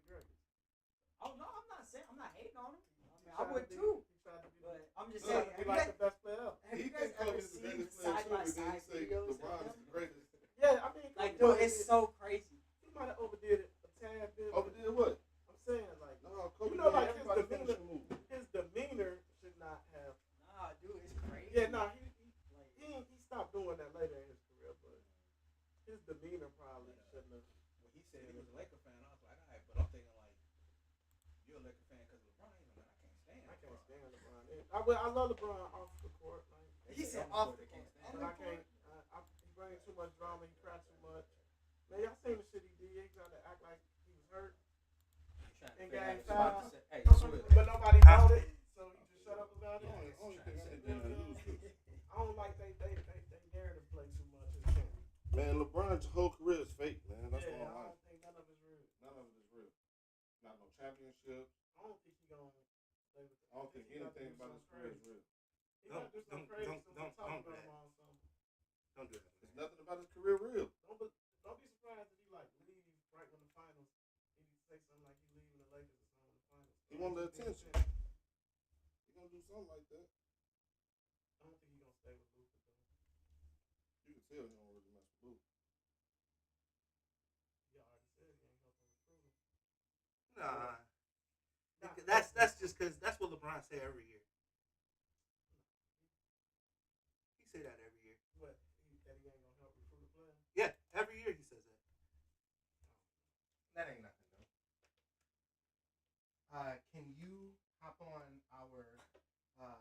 greatest. Oh no, I'm not saying I'm not hating on him. I mean, I would too. But I'm just He saying, like the best player ever. have you guys ever seen side by side videos of LeBron is him? the greatest. Yeah, I mean, Like, dude, it's so crazy. He might have overdid it a tad bit. Overdid what? I'm saying, like, No, Kobe you know, did like everybody's his demeanor should not have. Nah, dude, it's crazy. Yeah, nah, he stopped doing that later in his career, but his demeanor probably shouldn't have. When he said he was a Laker fan, I was like, all right, but I'm thinking like, you're a Laker fan because LeBron. He's like, I can't stand LeBron. I love LeBron off the court. Like, He said off the court. but I can't. He brings too much drama. He cracks too much. Man, y'all seen the shit he did. He tried to act like he was hurt in game 5. Hey, But nobody told it, so he just shut up about it. I don't like they narrative play too much. Man, LeBron's whole career is fake, man. That's yeah, what I I don't think none of it's real. None of it is real. Not no championship. I don't think he gonna play with. I don't think anything about his career is real. He might do something crazy. Someone talking about him on something. Don't do that. There's nothing about his career real. Don't be surprised if he like leave right when the finals. He say something like he leaving the Lakers or something in the finals. He want the attention. He gonna do something like that. I don't think he gonna stay with Luka though. You can tell he don't really mess with Luka. You already said he ain't helping recruit him. Nah. That's just because that's what LeBron say every year. He say that every year. What? That he ain't gonna help recruit a player? Yeah, every year he says that. That ain't nothing though. Can you hop on our? Or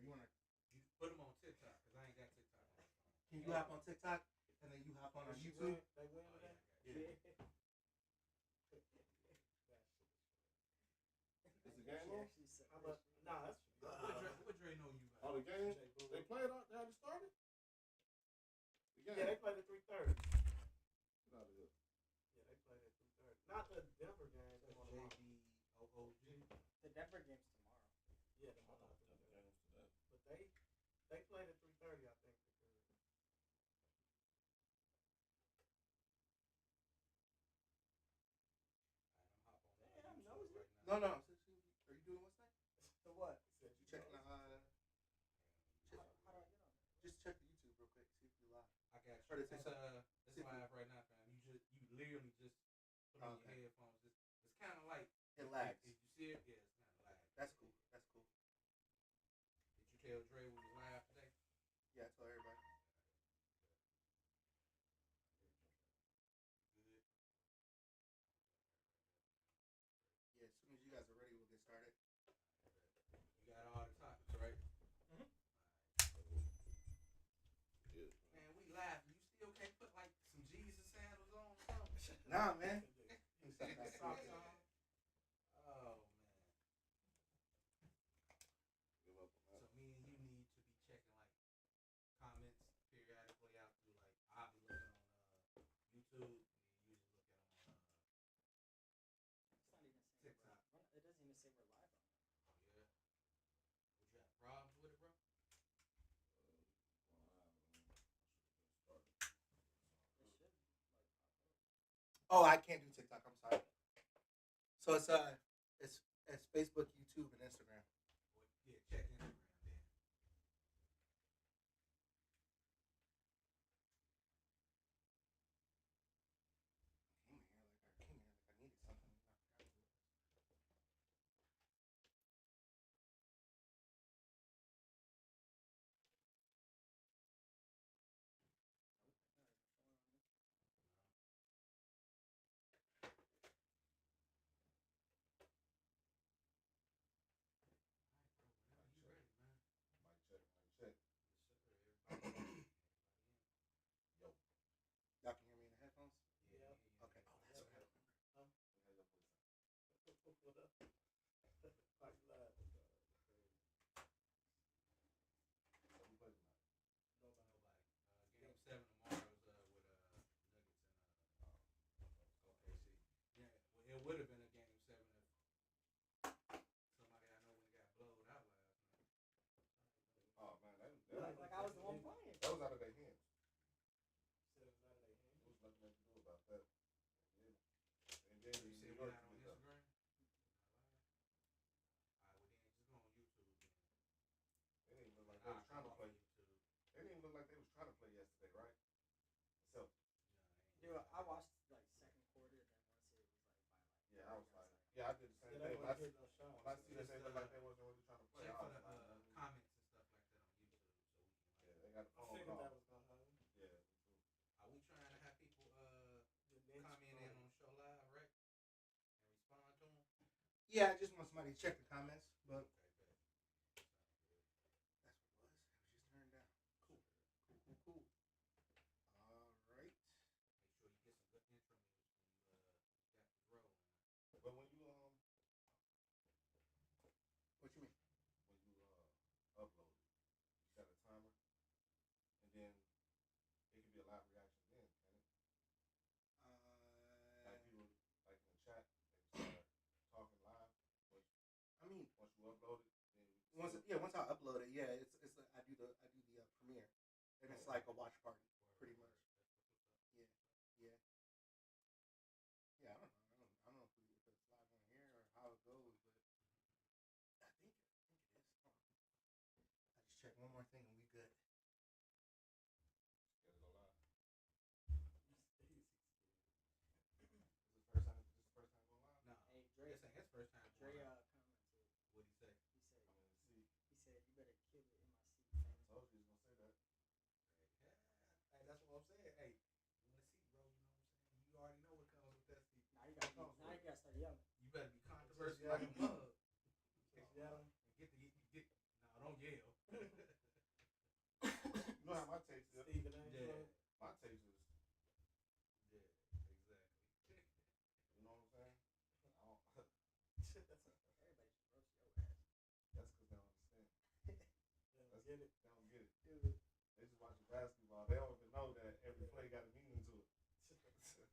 you wanna? You put him on TikTok because I ain't got TikTok. Can you hop on TikTok and then you hop on our YouTube? They win with that? Yeah. Is the game on? Nah, that's. What Dre know you about? Oh, the game? They played on? They already started? The game? Yeah, they played at 3:30. Get out of here. Yeah, they played at 3:30. Not the Denver game. The Denver game's tomorrow. Yeah, tomorrow. But they played at 3:30, I think. No. Are you doing what's that? So what? You checking the How do I get on there? Just check the YouTube real quick. See if you live. I got you. It's live right now, fam. You literally just put on your headphones. It's kind of like it lags. If you see it, yeah, it's kind of lag. That's cool. Did you tell Dre we was live today? Yeah, I told everybody. Good. Yeah, as soon as you guys are ready, we'll get started. You got all the topics, right? Mm-hmm. Yeah. Man, we live. You still can't put like some Jesus sandals on or something? Nah, man. Oh man. Give up on So that. me and you need to be checking like comments periodically out through like I'll be looking on YouTube. You usually look at them on It's not even saying TikTok. It doesn't even say we're live on there. Yeah. Would you have problems with it, bro? It should like pop up. Oh, I can't do TikTok. I'm sorry. So it's Facebook, YouTube, and Instagram. Yeah, check Instagram then. I needed something. Check. Yo. Y'all can hear me in the headphones? Yeah. Okay. Oh, that's what I remember. Game 7 tomorrow is with Nuggets and OKC. Yeah, well, it would have been a game 7 if somebody I know when got blowed out last night. Oh, man. Like I was the one playing. That was out of their hands. Said it was out of their hands. There was nothing they could do about that. Yeah. And then You see Yeah, I did the same Yeah, they thing. wasn't hitting no shots. When I see that they look like they wasn't really trying to play, Check I for was the like, comments and stuff like that on YouTube, so we can like. yeah, they got the I phone figured call. that was gonna happen. Yeah. Are we trying to have people The next comment in on the show live, right? And respond to them? Yeah, I just want somebody to check the comments, but Okay, bet. that's what it was. It was just turned down. Cool. Cool. All right. Make sure you get some good intro music when you got the roll. But when you What you mean? when you upload it, you set a timer, and then it can be a live reaction then, can it? Like people like in the chat, they can start talking live. I mean, Once you upload it, then once I upload it, yeah, it's I do the premiere, and it's like a watch party, pretty much. Yeah. I don't know. I don't know if it's live on here or how it goes, but I think it is. I just check one more thing and we good. get it go live. This is the first time going live. No, Hey, Dre. this ain't his first time. Dre going out. commented. What'd he say? He said, I'm in the seat. he said, you better kill it in my seat. I told you he was gonna say that. Yeah. Hey, that's what I'm saying. Hey, you in the seat, bro. You know what I'm saying? You already know what comes with that seat. Now you gotta start yelling. You better be controversial like a mug. Just yelling. Get. No, don't yell. You know how my taste is. Steven A. Yeah. My taste is. Yeah, exactly. You know what I'm saying? I don't. Everybody just roast your ass. That's because they don't understand. They don't get it. They don't get it. Dude. They just watching basketball. They don't even know that every play got a meaning to it. Yeah.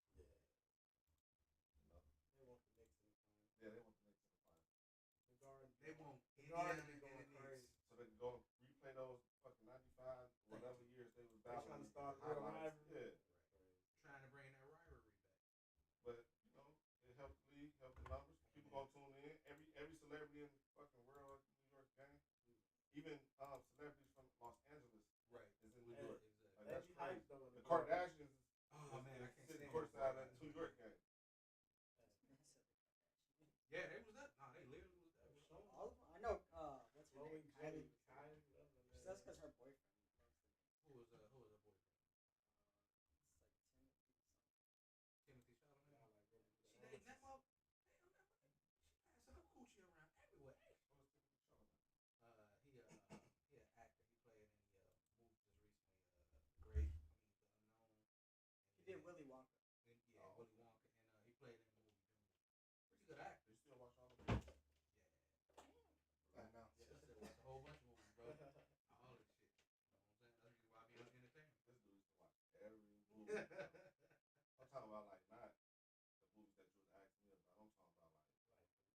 You know? They want the Knicks in the finals. Yeah, they want to make it to the finals. The Garden. They want The Garden Indiana be going and the crazy. Knicks. So they can go replay those fucking 95, whatever years they was They trying battling. to start a real highlights. rivalry. Yeah. Trying to bring that rivalry back. But, you know, it helped the league, helped the numbers. People gonna tune in. Every celebrity in the fucking world at the New York game. Even celebrities from Los Angeles Right. is in New Hey, York. Exactly. Like, They that's be crazy. hyped though. The Kardashians Oh man, I can't sitting stand courtside that. at the New York game. Yeah, they was that. No, they literally was that. All of them. I know. What's her Chloe, name? Jenny, Kylie. Kylie. That's because her boyfriend loves the game. Who was her boyfriend? It's like Timothy Chalamet. Y'all like really She dating that mother. Damn, she passing her coochie around everywhere. Hey. He an actor. He played in the movie just recently. He did Willy Wonka. And, yeah, Willy Wonka, and he played in the movie Dune. Pretty good actor. You still watch all the movies? Yeah. I know. Yeah, I said watch a whole bunch of movies, bro. All this shit. You know what I'm saying? That's why I be entertained. This dude used to watch every movie. I'm talking about like not the movies that you was asking me about. I'm talking about like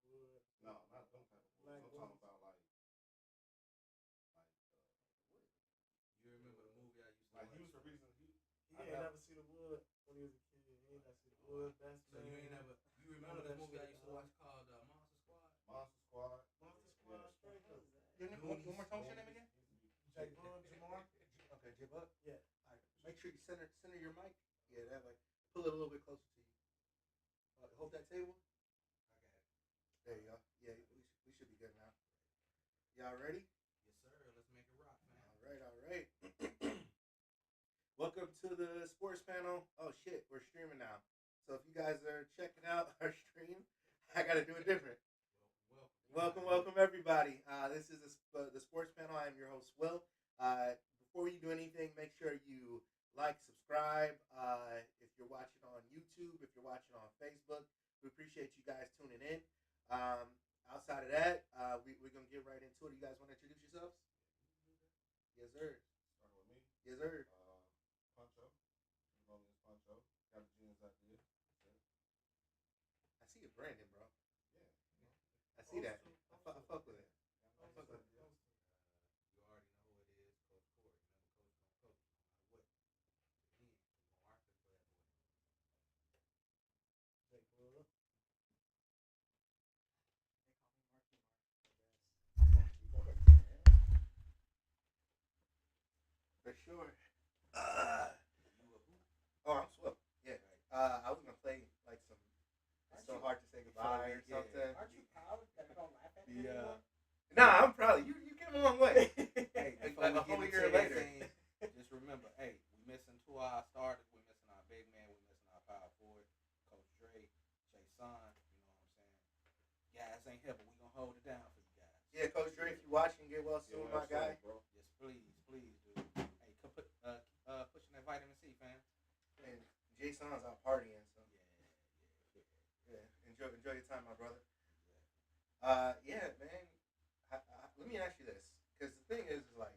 Wood. no, not them type of movies. Black I'm talking movies. about like You remember the movie I used to like watch? he was the reason He ain't never seen the Wood when he was a kid. He ain't never seen the Wood. Best So you ain't never. You remember the movie I used to watch called Monster Squad? Monster Squad. Monster Squad straight up. Your name, one more time, what's your name again? Jake Bug, Jamar. Okay, J-Bug. Yeah. All right. Make sure you center your mic. Yeah, that way. Pull it a little bit closer to you. Hold that table. I got it. There you go. Yeah, we should be good now. Y'all ready? Yes, sir. Let's make it rock, man. All right. Welcome to the sports panel. Oh shit, we're streaming now. So if you guys are checking out our stream, I gotta do it different. Welcome everybody. This is the sports panel. I am your host, Will. Before you do anything, make sure you like, subscribe. If you're watching on YouTube, if you're watching on Facebook, we appreciate you guys tuning in. Outside of that, we're gonna get right into it. You guys want to introduce yourselves? Yes, sir. Starting with me. Yes, sir. Poncho. You know me as Poncho. Got the jeans out there. I see you, Brandon, bro. Yeah. I see that. I fuck with it. I fuck with it. You already know who it is, Coach Corey. Remember, Coach gonna coach no matter what. Again, we're gonna mark him for that boy. Jake Bug. They call me Marky Mark, I guess. For sure. You a who? Oh, I'm Swift. Yeah. Right. I was gonna play like some. It's so hard to say goodbye. high or something. Aren't you proud that I don't laugh at you Yeah. anymore? Nah, I'm proud. You came a long way. Hey, Like before a we whole get year into later. anything, just remember, hey, we missing 2 of our starters. We missing our big man. We missing our power forward, Coach Dre, Jay Son. You know what I'm saying? Guys ain't here, but we gonna hold it down for you guys. Yeah, Coach Dre, if you watching, get well soon, my guy. Bro. Yes, please, dude. Hey, pushing that vitamin C, fam. And Jason's out partying, so Yeah. enjoy your time, my brother. Yeah, man. Let me ask you this, because the thing is like,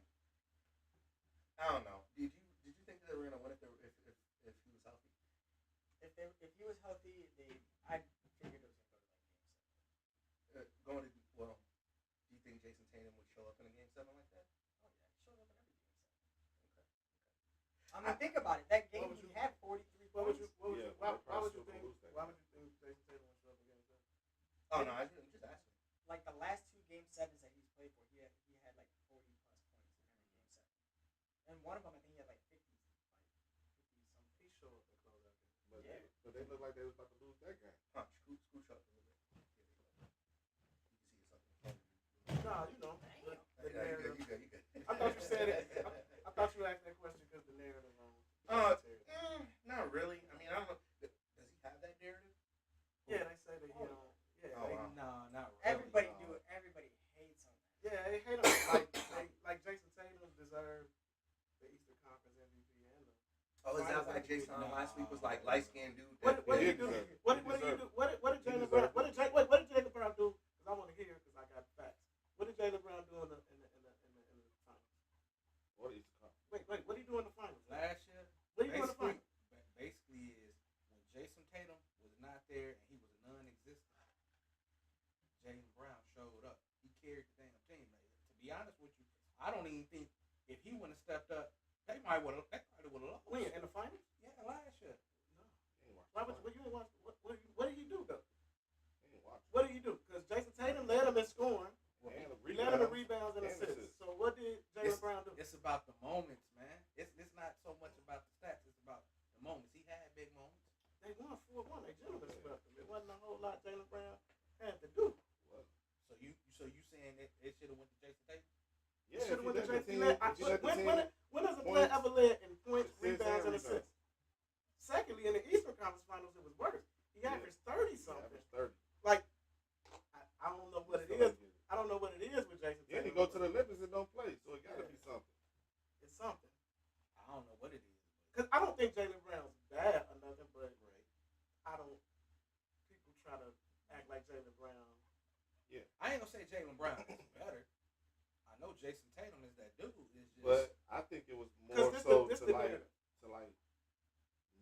I don't know. Did you think that they were gonna win if he was healthy? If he was healthy, I figured it was Going to well, do you think Jason Tatum would show up in a game 7 like that? Oh yeah, he showed up in every game. Okay. I mean, think about it. That game he had 43 Why would you? points. Why would you think? Why would you think Jason Tatum would show up again? Oh no, I'm just asking. Like the last 2 game 7s that he's played for, he had like 40 plus points in every game 7. And one of them, I think he had like 50 something. He showed up and closed out game. But they look like they was about to lose that game. Huh, scooch up a little bit. You can see yourself in the Nah, you know. The narrative. You good. I thought you said it. I thought you asked that question because the narrative on. Not really. I mean, I don't know. Does he have that narrative? Yeah, they say that he don't. Yeah, Oh, they, wow. No, not really. Everybody do it. Everybody hates on that. yeah, they hate him. Like Jason Tatum deserved the Eastern Conference MVP and the. Oh, is that why Jason last week was like light skinned dude? What did he do? What did he do? What did Jaylen Brown? What did Jaylen Brown do? Because I want to hear because I got facts. What did Jaylen Brown do in the finals? What is the conference? Wait, what did he do in the finals? Last year, What did he do in the finals? basically is when Jason Tatum was not there and he was non-existent, Jaylen Brown showed up. He carried the damn team. Like, to be honest with you, I don't even think if he wouldn't have stepped up, they probably would have lost. When in the finals? Yeah, last year. No. You ain't watch Why the would you ain't watch? What did he do though? You ain't watch What did he do? Because Jason Tatum led him in scoring. And the He led him in rebounds. rebounds and assists. So what did Jaylen Brown do? It's about the moments, man. It's not so much about the stats. It's about the moments. He had big moments. They won 4-1. They gentlemen swept them. It wasn't a whole lot Jaylen Brown had to do. So you saying that it should have went to Jason Tatum? He should have went to Jason Tatum. Tatum. When has a player ever led in points, rebounds, and assists? Secondly, in the Eastern Conference Finals, it was worse. He averaged 30 something. 30. Like, I don't know what it is. I don't know what it is with Jason Then Tatum. he go to the Olympics and don't play, so it got to be something. It's something. I don't know what it is. Because I don't think Jaylen Brown's bad or nothing, but I don't. People try to act like Jaylen Brown. Yeah. I ain't gonna say Jaylen Brown is better. I know Jason Tatum is that dude. It's just, But I think it was more this so the to narrative.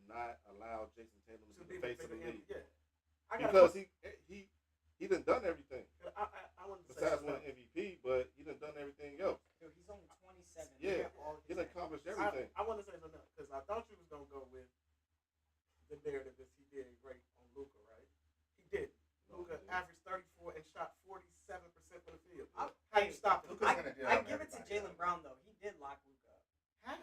not allow Jason Tatum to be the face of the league. Yeah. Because he done done everything. I wanted to say Besides something. winning MVP, but he done done everything else. Dude, he's only 27. Yeah, he done done accomplished everything. I want to say something else because I thought you was gonna go with the narrative that he did great on Luka, right? He did. Luka averaged 34 and shot 47% from the field. How you stop him? I give it to Jaylen Brown though. He did lock Luka up. How?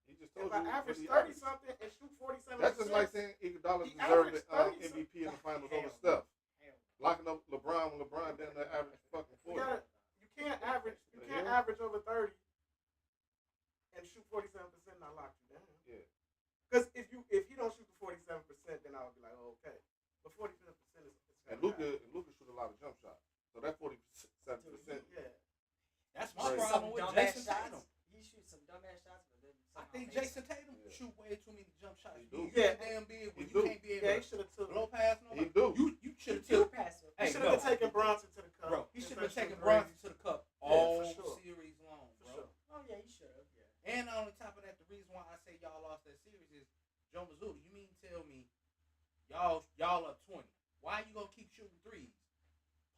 He just If told I you. average what he 30 something and shoot 47%, That's just like saying Iguodala He deserved averaged the 30 MVP in the finals Hell over no. Steph. Hell. Locking up LeBron when LeBron down there average fucking 40. you can't average over 30 and shoot 47% and I lock you down. Yeah. Because if he don't shoot the 47%, then I'll be like, oh, okay. But 47% is And Luka shoot a lot of jump shots. So that 47%. Yeah. that's my Right. problem with Jason Tatum. He shoots some dumbass shots, but then I somehow think makes Jason it. Tatum shoot way too many jump shots. He do. He's Yeah. damn big when He you do. can't be Yeah, able he to should have took. blow past He nobody. do. You should have He took. passed it. He Hey, should no. have taken Bronson to the cup. Bro, he should have Especially taken the Bronson to the cup all for sure. series long, For bro. sure. Oh yeah, he should have. Yeah. And on top of that, the reason why I say y'all lost that series is Joe Mazzulla. You mean tell me y'all up 20? Why you gonna keep shooting threes?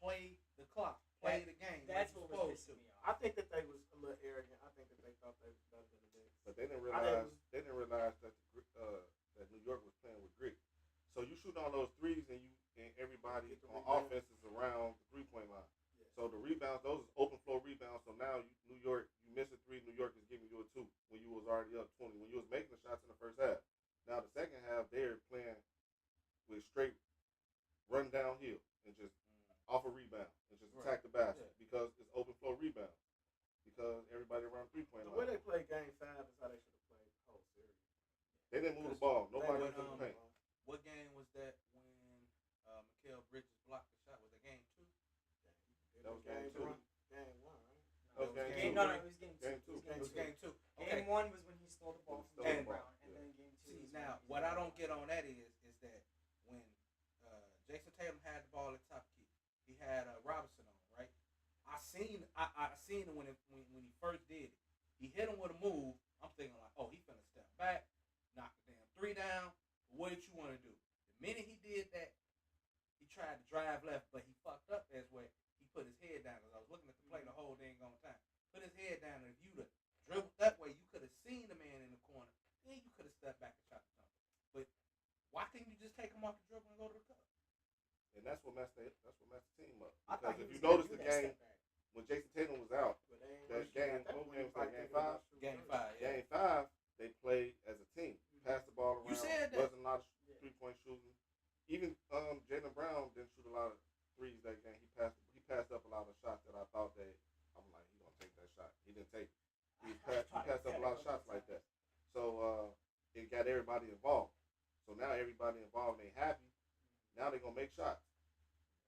Play the clock. Play the game. That's like what you was supposed pissing me off. I think that they was a little arrogant. I think that they thought they was better than the Knicks. But they didn't I realize that that New York was playing with grit. So you shoot all those threes and everybody Get the on rebound. offense is around the 3-point line. Yeah. So the rebounds, those is open floor rebounds. So now New York, you miss a 3, New York is giving you a 2 when you was already up 20. When you was making the shots in the first half. Now the second half, they're playing with straight run downhill and just off a rebound and just attack the basket because it's open flow rebound. Because everybody around 3-point line. The way they play Game 5 is how they should have played the whole series. They didn't move the ball. Nobody was in the paint. What game was that when Mikal Bridges blocked the shot? Was that game 2? That was game 2. Game 1, right? That was game 2. No, it was game 2. It was game 2. Game 1 was when he stole the ball from Jaylen Brown, and then game 2. See, now, what I don't get on that is that when Jason Tatum had the ball at top key, he had Robinson on, right? I seen him when he first did it. He hit him with a move. I'm thinking like, oh, he finna step back, knock the damn 3 down. What did you want to do? The minute he did that, he tried to drive left, but he fucked up as well. He put his head down because I was looking at the play the whole dang on time. Put his head down, and if you'd have dribbled that way, you could have seen the man in the corner. Then you could have stepped back and shot the jumper. But why couldn't you just take him off the dribble and go to the cup? And that's what messed the team up. Because if you notice the game when Jason Tatum was out, that game, what game was that? Game 5. Game 5. Yeah. Game 5, they played as a team. Passed the ball around. You said that. Wasn't a lot of 3-point shooting. Even Jaylen Brown didn't shoot a lot of threes that game. He passed up a lot of shots that I thought I'm like, he's gonna take that shot. He didn't take it. He passed up a lot of shots like that. So it got everybody involved. So now everybody involved ain't happy. Now they're gonna make shots.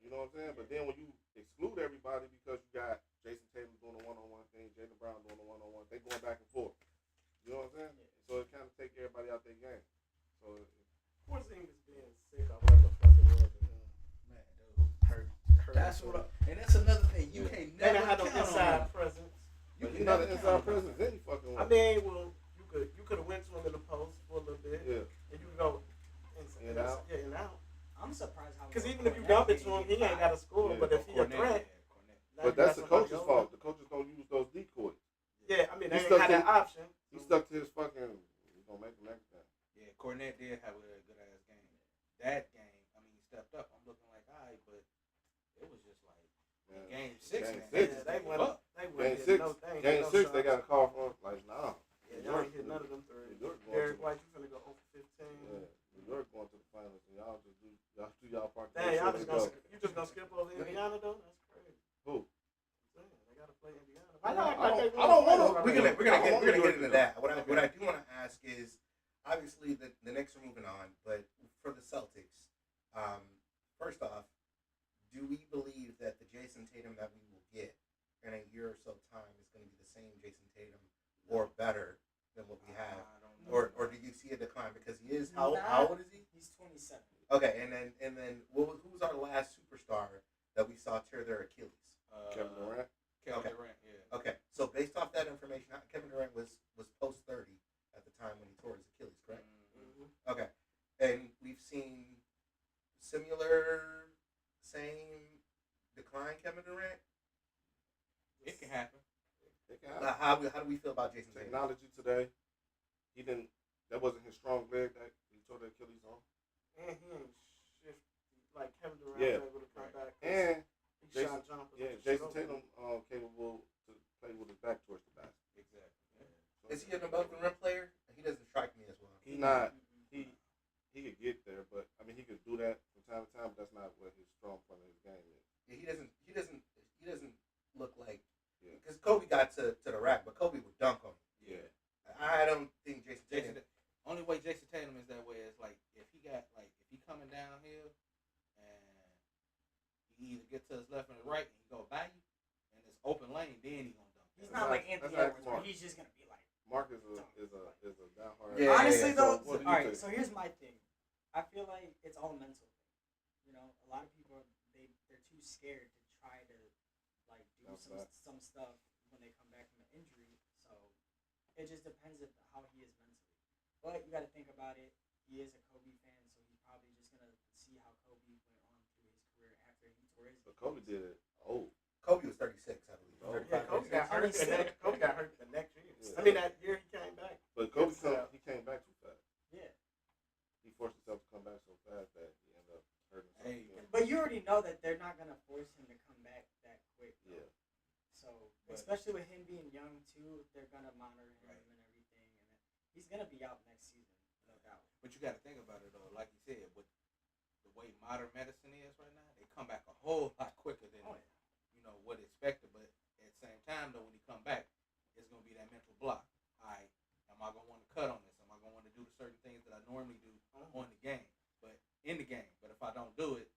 You know what I'm saying? But then when you exclude everybody because you got Jason Tatum doing the one-on-one thing, Jaylen Brown doing the one-on-one, they going back and forth. You know what I'm saying? So it kind of take everybody out their game. So Porzingis being sick or whatever the fuck it was. Man, dude, hurt. That's what. And that's another thing. You can't They never don't have no count on inside him. presence. you're not an inside presence any fucking way. I mean, well, you could have went to him in the post for a little bit. Yeah. And you can go inside. In and out. Yeah, in and out. I'm surprised how. Because even if you dump it to him, he ain't got to score. Yeah. But if he a threat, now But you that's got the somebody coach's over. fault. The coaches don't use those decoys. Yeah, I mean, they He ain't stuck had to- that option. He stuck to his fucking. He's gonna make the next game. Yeah, Cornette did have a good ass game. That game, I mean, he stepped up. I'm looking like, all right, but it was just like Man. game 6, Game man. six. Yeah, they Fuck. went. Game 6. Game 6. They got a call from like, nah. Yeah, y'all ain't hit none of them threes. New York going Derek to, White, you finna go 0 for 15. yeah, New York going to the finals, and y'all just do y'all part. Dang, y'all just gonna skip over Indiana though? That's crazy. Who? Damn, they gotta play Indiana. Why y'all act I like they don't won wanna- the We're finals gonna already? get into that. What I do want to ask is, obviously the Knicks are moving on, but for the Celtics, first off, do we believe that the Jason Tatum that we will get in a year or so time is going to be the same Jason Tatum or better than what we have, I don't know. or do you see a decline because he is how old is he? He's 27. Okay, and then who's our last superstar that we saw tear their Achilles? Kevin Durant. Kevin Okay. Durant, yeah. Okay, so based off that information, Kevin Durant was post 30 at the time when he tore his Achilles, correct? Mhm. Okay, and we've seen similar, same decline Kevin Durant. It can happen. It can happen. How do we feel about Jason Tatum? Technology today, he didn't. That wasn't his strong leg that he tore the Achilles on. And he ain't shift like Kevin Durant Yeah. was able to come back. And He Jason- shot jumpers. yeah, and shit Jason over. Tatum capable to play with his back towards the basket. Exactly. Yeah. So Is he an above the rim player? He doesn't strike me as one. He not. He could get there, but I mean he could do that from time to time. But that's not what his strong point of his game is. Yeah, he doesn't look like Yeah. because Kobe got to the rack, but Kobe would dunk on him. Yeah. I don't think Jason Tatum. Jason, only way Jason Tatum is that way is like if he coming downhill and he either get to his left and his right and he go by you and it's open lane, then he gonna dunk. He's not like Anthony that's Edwards, where Mark. he's just gonna be like. Mark is a diehard. Yeah. Honestly, though, So what do you all right. think? So here's my thing. I feel like it's all mental. You know, a lot of people they're too scared to try to like do That's some right. some stuff when they come back from an injury. So it just depends on how he is mentally. But you got to think about it. He is a Kobe fan, so he's probably just gonna see how Kobe went on through his career after he tore his. But Kobe did it. Oh, Kobe was 36, I believe. Oh. Yeah, Kobe got hurt. Kobe got hurt the next year. Yeah. I mean, that year he came back. but Kobe Yes, he came back too fast. Yeah. He forced himself to come back so fast that he ended up hurting himself. Hey, again. But you already know that they're not gonna force him to come back that quick. Though. Yeah. So especially with him being young too, they're gonna monitor him Right. and everything, and he's gonna be out next season, no doubt. But you got to think about it though. Like you said, with the way modern medicine is right now, they come back a whole lot quicker than what expected. But at the same time, though, when he come back, it's gonna be that mental block. All right, am I gonna want to cut on this? Am I gonna want to do the certain things that I normally do on the game, but in the game? But if I don't do it,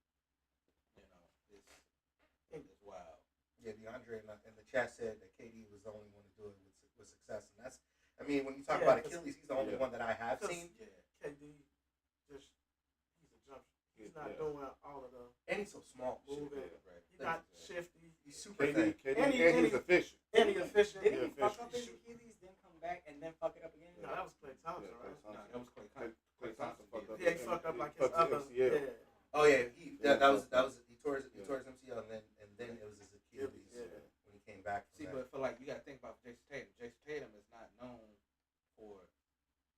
it's wild. Yeah, DeAndre in the chat said that KD was the only one to do it with success, and that's. I mean, when you talk about Achilles, he's the only one that I have seen. Yeah, KD he's a jump. He's not doing all of the. And he's so small. Moving. Right. He's not shifty. He's super thin. And he's efficient. And he's efficient. Didn't he fuck up his Achilles, then come back, and then fuck it up again? No, that was Klay Thompson, right? No, that was Klay Thompson. Klay Thompson fucked up. Yeah, he fucked up like his other. Yeah. Oh yeah, that was he tore his MCL and then it was his Achilles when he came back. See, but for like you got to think about Jason Tatum. Jason Tatum is not known for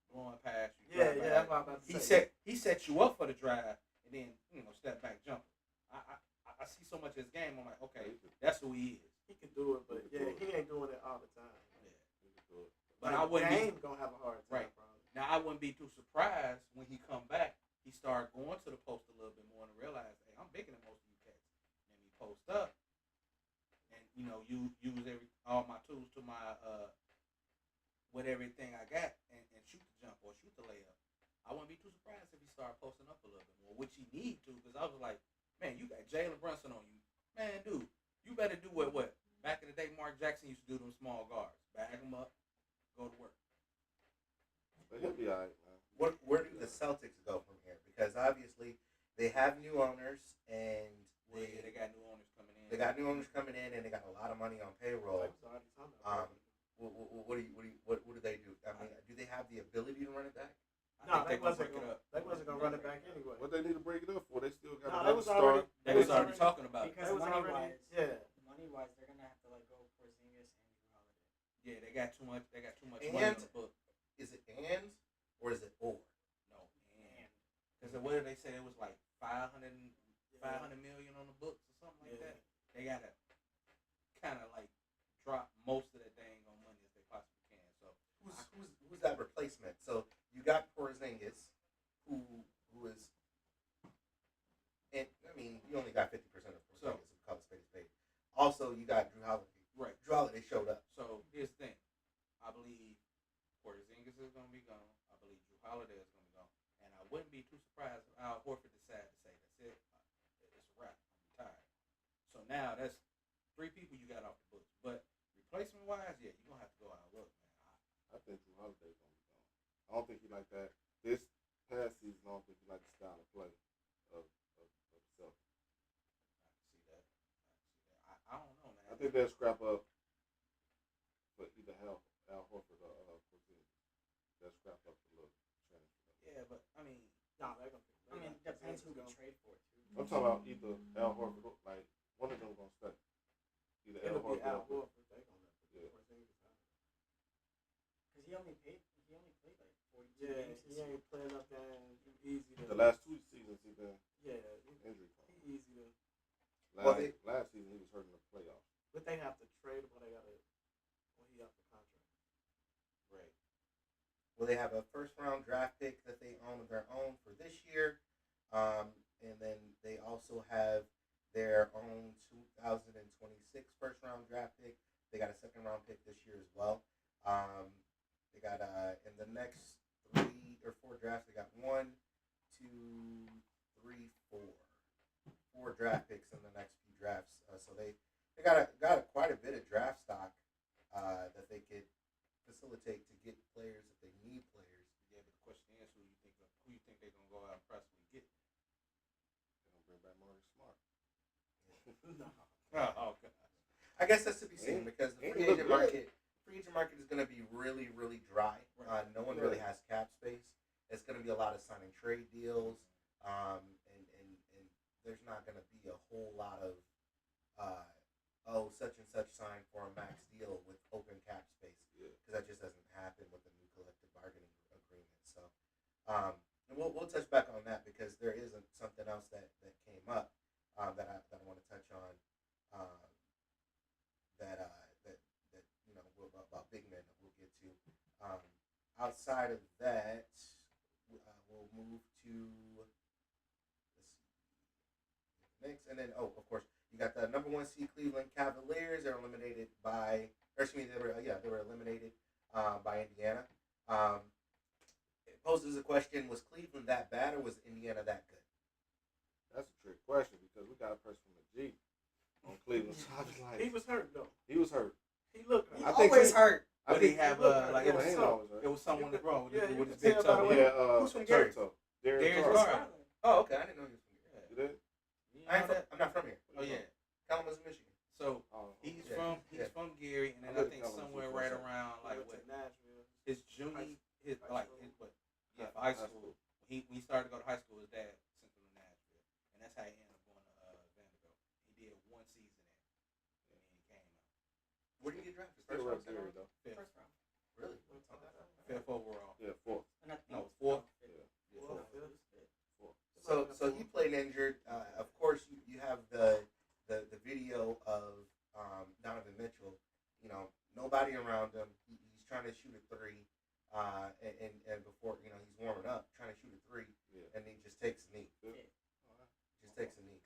blowing past you. Yeah, that's what I'm about to say. He set you up for the drive and then step back jumper. I see so much of his game. I'm like, okay, that's who he is. He can do it, but he ain't doing it all the time. Yeah, he can do it. But I wouldn't be gonna have a hard time. Right. Probably. Now I wouldn't be too surprised when he come back. He started going to the post a little bit more and realized, hey, I'm bigger than most of you cats. And he post up, and you use all my tools to my with everything I got, and shoot the jump or shoot the layup. I wouldn't be too surprised if he started posting up a little bit more, which he need to, because I was like, man, you got Jalen Brunson on you, man, dude. You better do what back in the day Mark Jackson used to do them small guards, bag them up, go to work. But he'll be all right, man. Where do the Celtics go from here? Because obviously they have new owners and they got new owners coming in. They got new owners coming in and they got a lot of money on payroll. What do they do? I mean, do they have the ability to run it back? No, they wasn't gonna run it back anyway. What they need to break it up for? They still got they was already talking about it. Because money wise, they're gonna have to let go of Porzingis and Drew Holiday. Yeah, they got too much. They got too much money on the book. Is it and or is it or? No, and because what did they say? It was like 500 million on the books or something like that. They gotta kind of like drop most of that dang on money as they possibly can. So who's that replacement? So you got Porzingis, who is, and I mean you only got 50% of Porzingis. So call it spade. Also, you got Drew Holiday. Right, Drew Holiday showed up. So here's the thing. I believe Porzingis is gonna be gone. I believe Drew Holiday is gonna be gone, and I wouldn't be too surprised if Al Horford decided to say that's it. It's a wrap. I'm retired. So now that's 3 people you got off the books. But replacement wise, yeah, you're gonna have to go out and look, man. I think Drew Holiday's gonna be gone. I don't think he like that. This past season, I don't think he like the style of play of Celtics. I can see that. I don't know, man. I think they'll scrap up for either Al Horford or Porzingis. They'll scrap up a little change. Yeah, but I mean, they're gonna. I mean, it depends who we trade for too. I'm talking about either Al Horford, like one of them gonna stay. Either Al Horford. Al Horford. They gonna have to Porzingis out. Because he only played like 42 Yeah, games. he ain't playing up there easy. The last 2 seasons he been injury prone. He easy to. Last season he was hurt in the playoffs. But they have to trade him, or they gotta. Well, he up the contract. right. Well, they have a first-round draft pick that they own of their own for this year, and then they also have their own 2026 first-round draft pick. They got a second-round pick this year as well. They got in the next 3 or 4 drafts, they got 1, 2, 3, 4 draft picks in the next few drafts. So they got quite a bit of draft stock that they could facilitate to get players if they need players. Yeah, but the question is, who you think they're gonna go out and pressly get? They're gonna bring back Marcus Smart. Oh God. I guess that's to be seen because the free agent market is going to be really, really dry. No one really has cap space. It's going to be a lot of signing trade deals, and there's not going to be a whole lot of such and such signed for a max deal with open cap space because that just doesn't happen with the new collective bargaining agreement. So, and we'll touch back on that because there is something else that came up that I want to touch on. About big men that we'll get to. Outside of that, we'll move to Knicks, and then of course you got the number 1 seed Cleveland Cavaliers. They're eliminated by, or excuse me, they were eliminated by Indiana. It poses a question: was Cleveland that bad, or was Indiana that good? That's a trick question because we got a person from the G on Cleveland. So I was like, He was hurt though. he was hurt. He looked hurt. He I think always he- hurt. I But he think have he looked like hurt. it was Yeah, some, always hurt. it was someone You wrong with, could- yeah, with you his could big tell by the toe. way- Yeah, Who's from Gary? Turtle. Darius Turtle. Garland. Oh, okay. I didn't know he was from here. You did? You I ain't know from, that? I'm not from here. Oh yeah. Kalamazoo, Michigan. So Oh, he's Yeah, from yeah. Gary, and then I I lived think in Kalamazoo somewhere for a right second. around He like went what to Nashville. his junior his high like school. his what high school. He when he started to go to high school, his dad sent him to Nashville, and that's how he ended up going to Vanderbilt. He did 1 season there, and then he came out. Where did you get drafted? Still First rep round, second Gary round? though. Fifth, First round. Really? fifth overall. Yeah, 4th. And I think No, it was fourth. fifth. Yeah. Yeah, Fourth. fourth. So he played injured. Of course, you have the video of Donovan Mitchell. You know, nobody around him. He's trying to shoot a three, and before he's warming up, trying to shoot a three, Yeah. and he just takes a knee. Yeah. Just takes a knee.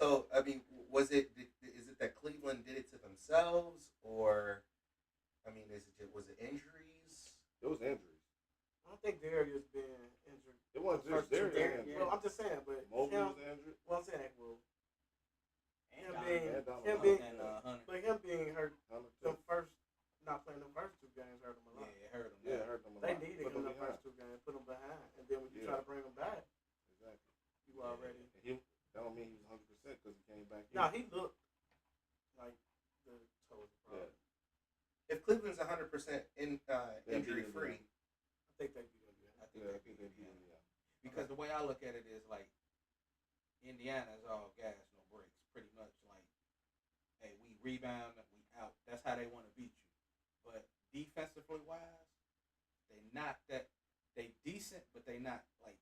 So I mean, is it that Cleveland did it to themselves, or I mean, was it injuries? It was injuries. I don't think Darius been injured. It wasn't The first just two Darius. games. Yeah. Well, I'm just saying, but Mobley him, was injured. well, I'm saying, well, And him Donovan. being, And Donovan. him being, And Hunter. but him being hurt, Hunter them too. first, not playing them first 2 games hurt him a lot. Yeah, it hurt him. Yeah, it hurt them a They lot. needed Put him them the first behind. 2 games, put him behind, and then when you try to bring him back, Exactly. you already. And that don't mean he was 100% because he came back. Nah, he looked like the toe was a problem. If Cleveland's 100% injury free, I think they beat Indiana. I think Yeah, I they think beat they beat Indiana. him. Because the way I look at it is like Indiana is all gas, no breaks, pretty much. Like, hey, we rebound, we out. That's how they want to beat you. But defensively wise, they not that. They decent, but they not like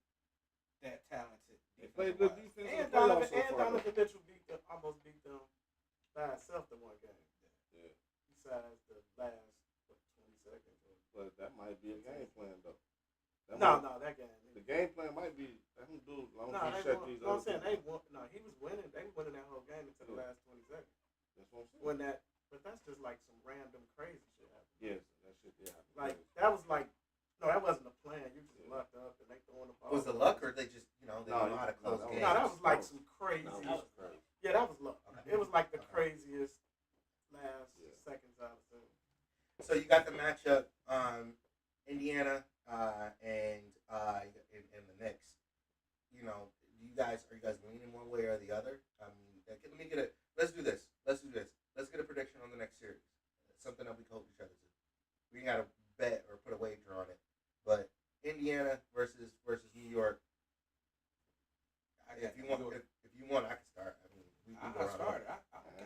that talented. They played good defensive-wise. defense in And the playoffs Donovan, so far. Donovan Mitchell almost beat them by himself the 1 game. Yeah. Besides the last 20 seconds. But that might be a game plan though. That No, might- that game. The game plan might be let him do as long No, as they he shut won. these No, I'm other saying they people. won. No, he was winning. They were winning that whole game until the Yeah. last 20 seconds. That's what I'm saying. When that, but that's just like some random crazy shit happened. Yes, that shit did happen. Like that was like, no, that wasn't a plan. You just lucked up and they throwing the ball. was it luck or they just they No, don't know how to no, close that was- games? No, that was like That was- some crazy. No, That that was was crazy. Yeah, that was luck. Okay. It was like the Okay. craziest last seconds I've seen. So you got the matchup, Indiana and the Knicks. You know, are you guys leaning one way or the other? I mean, let me get it. Let's do this. Let's get a prediction on the next series. Something that we can hold each other to. We got to bet or put a wager on it. But Indiana versus New York. If you want, I can start. I mean, we can go I around. started.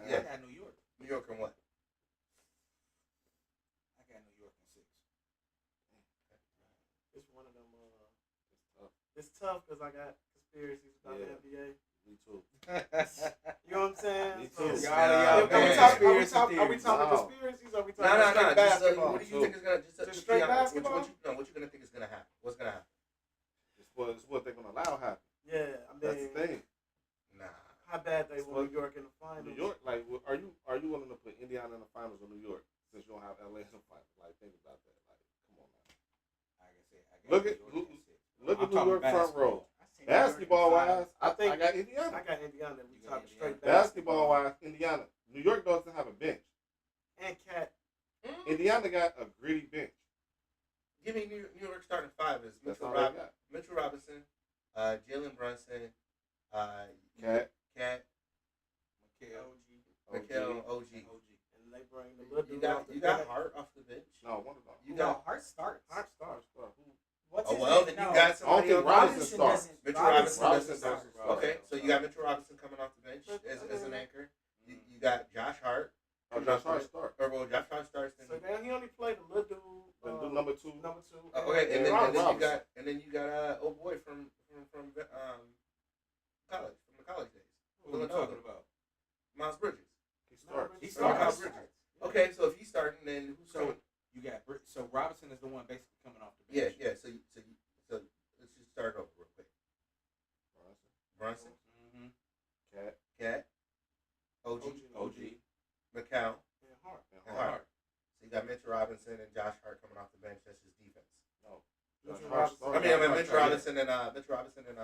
Yeah. I got New York. New York and what? I got New York in 6. It's one of them. It's tough. It's tough because I got conspiracies about Yeah. the NBA. Me too. You know what I'm saying? Me So- too. So, Y'all, are we man. talking No. conspiracies? Or are we No, talking straight Just, basketball? what do you think is gonna Just straight be honest, basketball? What you gonna think is gonna happen? What's gonna happen? It's what they're gonna allow happen. Yeah, I That's the mean, thing. Nah. how bad they It's want what- New York in the finals. New York, like, are you willing to put Indiana in the finals or New York since you don't have LA in the finals? Like, think about that. Like, come on, man. Like I said, I got Look New at York who- in 6. Look I'm at New talking York front basketball. row. I say New York in Basketball five. wise, I think- got Indiana. I got Indiana. We You talking got straight Indiana. Basketball wise, Indiana. New York doesn't have a bench. And Cat. Indiana got a gritty bench. Give me New York starting 5 is That's Mitchell, all they got. Mitchell Robinson, Jalen Brunson, Cat, Cat, Mikhail, OG. And they bring the little You dude off got the bench. Hart off the bench. no, one of them. You No, got Hart starts. Hart starts. What's oh his well, name? then you No. got I don't somebody think else. Robinson starts. doesn't. Mitchell Robinson Robinson doesn't doesn't start. start. Okay, so you got Mitchell Robinson coming off the bench as an anchor. You got Josh Hart. Oh, Josh Hart start. Or well, Josh Hart starts. Then So then he only played a little dude. Then do number 2. Number 2. okay, and then Robinson. you got oh boy from college, from the college days. Who are you talking about? Miles Bridges. He starts. He Starts. Miles Bridges. Okay, so if he's starting, then who's So coming? you got so Robinson is the one basically coming off the Yeah, bench. yeah. So let's just start over real quick. Brunson, Mm-hmm. Cat, Robinson and Josh Hart coming off the bench. That's just defense. No. Mitchell Josh Robinson. Hart I mean, Mitch Robinson and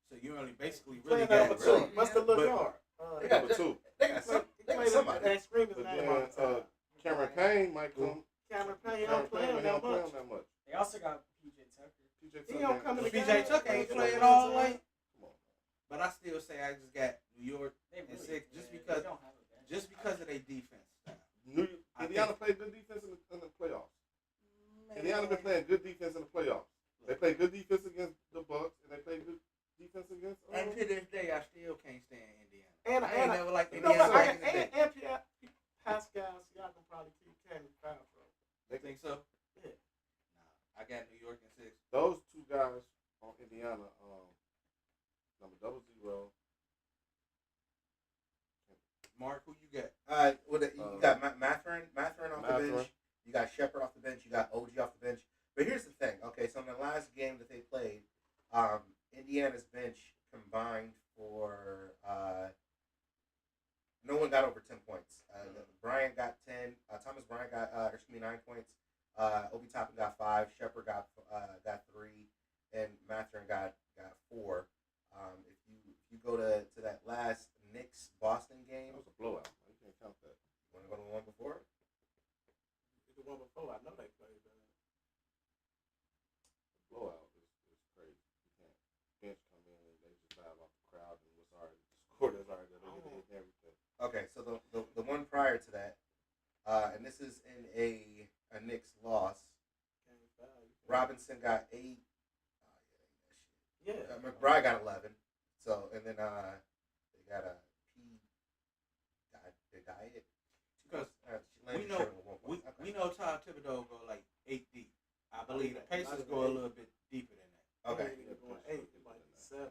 So you only basically Playing really number got two. What's the little but- guard? They got number two. They got somebody. That screen his But name then all the time. Cameron Payne might come. Cameron Payne, he Cameron don't play Payne, him he that don't play him much. that much. They also got PJ Tucker. PJ He don't come in the PJ game. Tucker ain't He playing don't all the play. way. But I still say I just got New York They and really, six yeah, just they because don't have a bench. of their defense. Indiana played good defense in the playoffs. Indiana been playing good defense in the playoffs. They play good defense against the Bucks, and they play good defense against. And to this day, I still can't stand Indiana. And I ain't never liked you know Indiana what? back in the day. And Pascal, Siakam probably keep Cannon foul trouble. You think so? Yeah. Nah, I got New York and six. Those two guys on Indiana, number 00. Mark, who you got? You got Matherin off the bench. You got Shepard off the bench. You got OG off the bench. But here's the thing. Okay, so in the last game that they played, Indiana's bench combined for no one got over 10 points. Bryant got 10. Thomas Bryant got 9 points. Obi Toppin got 5. Shepard got 3, and Matherin got 4. If you go to that last Knicks Boston game, That was a blowout. You can't count that. you want to go to the one before? The one before, I know they played that. Blowout is crazy. You can't bench come in and they just dive off the crowd and was already the score that's already there and everything. Okay, so the one prior to that, and this is in a Knicks loss. Robinson got 8. Yeah. McBride got 11. So and then they got a P. The diet. Because we know Todd Thibodeau go like 8 deep. I believe the Pacers go a little bit deeper than that. Okay. Going 8, it might be 7.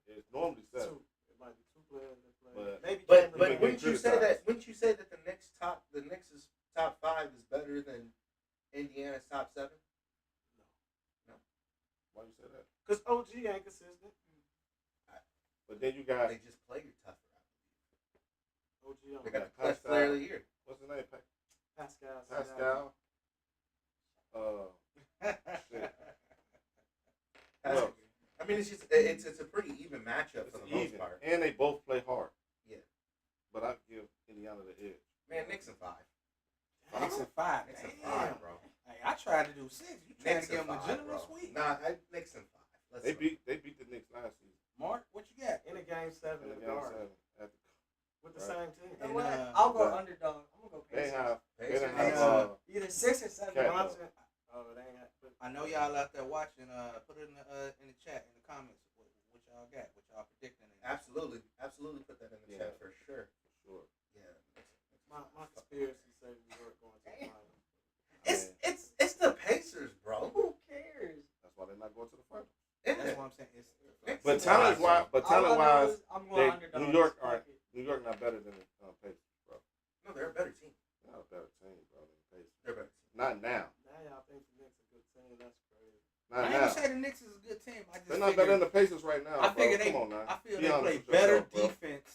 It's normally 7. It might be 2 players that play. But But wouldn't you say that the Knicks' top 5 is better than Indiana's top 7? No. Why you say that? Because OG ain't consistent. But then you got They just play tougher. OG They on got the clutch player of the year. what's his name? Pascal. Shit. Well, I mean, it's a pretty even matchup for the most part. And they both play hard. Yeah. But I give Indiana the edge. Man, Knicks in 5. Knicks and 5. Knicks in Damn. 5, bro. Hey, I tried to do 6. You trying Knicks to give in them a 5, generous bro. sweep? Nah, Knicks in 5. They beat the Knicks last season. Mark, what you got? In a game 7 In in the the game Garden. 7. With the same team. You know And, what? I'll go but underdog. I'm gonna go They Pacers. have Pacers. Either 6 or 7. Cat- Brunson. Oh, it ain't. I know y'all out there watching. Put it in the chat, in the comments. What y'all got? What y'all predicting? Absolutely put that in the chat for sure. Sure. Yeah. My conspiracy say we were going to the finals. It's the Pacers, bro. Who cares? That's why they're not going to the finals. That's what I'm saying. It's But talent wise, I'm going underdog. New York not better than the Pacers, bro. No, they're a better team. They're not a better team, bro, than the Pacers. They're a better team. Not now. Now y'all think the Knicks a good team. That's crazy. Not I ain't now. gonna say the Knicks is a good team. I just They're not better than the Pacers right now. I figure bro. Come on now. I feel Be they honest play with better yourself, bro. defense.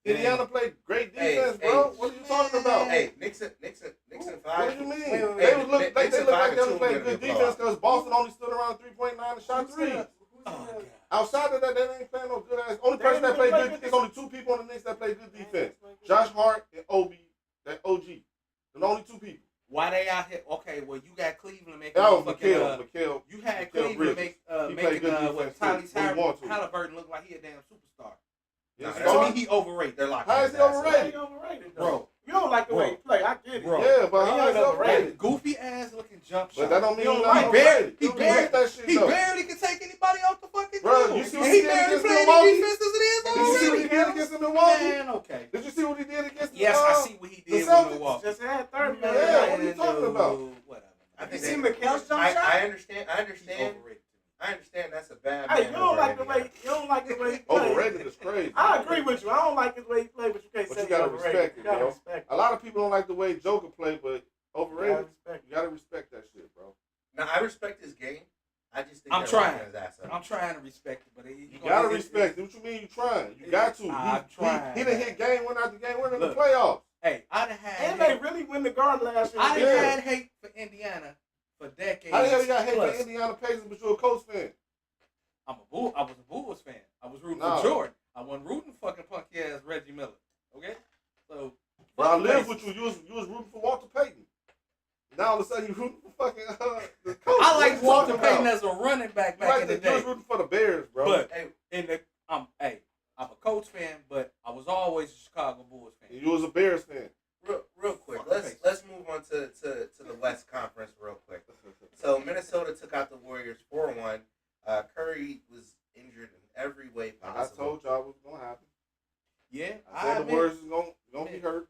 Indiana played great defense, Hey, bro. What are you talking about? Hey, Knicks in 5. What do you mean? Wait, They look like Knicks they in look 5 like and they 2 were playing gonna good be a defense blowout. because Boston only stood around 3.9 and shot 3. Outside of that, they ain't playing no good ass. Only person that played good, there's only 2 people on the Knicks that play good defense. Josh Hart and Obi, that OG. The only 2 people. Why they out here? Okay, well you got Cleveland making. That was motherfucking, McHale. You had Mikal Cleveland Bridges. He played making good defense what too, Tyrese when he want to. Halliburton look like he a damn superstar. Yes, Nah, To me, he overrated. They're locked. How is he overrated? Bro. You don't like the way he play. I get it. Bro. Yeah, but He how is ain't he overrated? Goofy ass looking jump shot. But that don't mean he's He not overrated. he You hate that shit, He though. barely can take anybody off the fucking Bro, field. you see And what he he did barely against played Milwaukee? the defense as it is Did on you the see what he city. did against Milwaukee? Man, okay. Did you see what he did against Yes, I see what he did with Celtics Milwaukee. Just had 30 Yeah, minutes. what are you talking about? Whatever. I You think see they- Mikal's jump shot? I understand. He overrated. I understand that's a bad. Hey, man you don't like the overrated. way he play. Overrated is crazy. I agree with you. I don't like his way he play, but you can't But say you gotta he's overrated. respect it, You gotta bro. respect A lot of people don't like the way Joker play, but it. You gotta overrated, respect you gotta respect that shit, bro. Now I respect his game. I just think I'm they're trying. locking his ass up. I'm trying to respect it, but You gotta respect it. What you mean you trying? You got to. I'm trying. He done hit game winner after game winner in the Look. playoffs. Hey, I done had And they really win the Garden last year. I done Yeah. had hate for Indiana for decades. How the hell you got hate plus. for Indiana Pacers, but you're a Colts fan? I was a Bulls fan. I was rooting No. for Jordan. I wasn't rooting for fucking punky ass Reggie Miller. Okay, so Bro, I fuck the lived Pacers. with you. You was rooting for Walter Payton. Now all of a sudden you rooting for fucking the Colts. I What like you Walter talking Payton about? as a running back You back in the You day. was rooting for the Bears, bro. But Hey, I'm a Colts fan, but I was always a Chicago Bulls fan. You was a Bears fan. Real quick, Fuck the let's move on to the West Conference real quick. So Minnesota took out the Warriors 4-1. Curry was injured in every way Like I possible. told y'all what's gonna happen. Yeah, I said the admit. Warriors is gonna be hurt.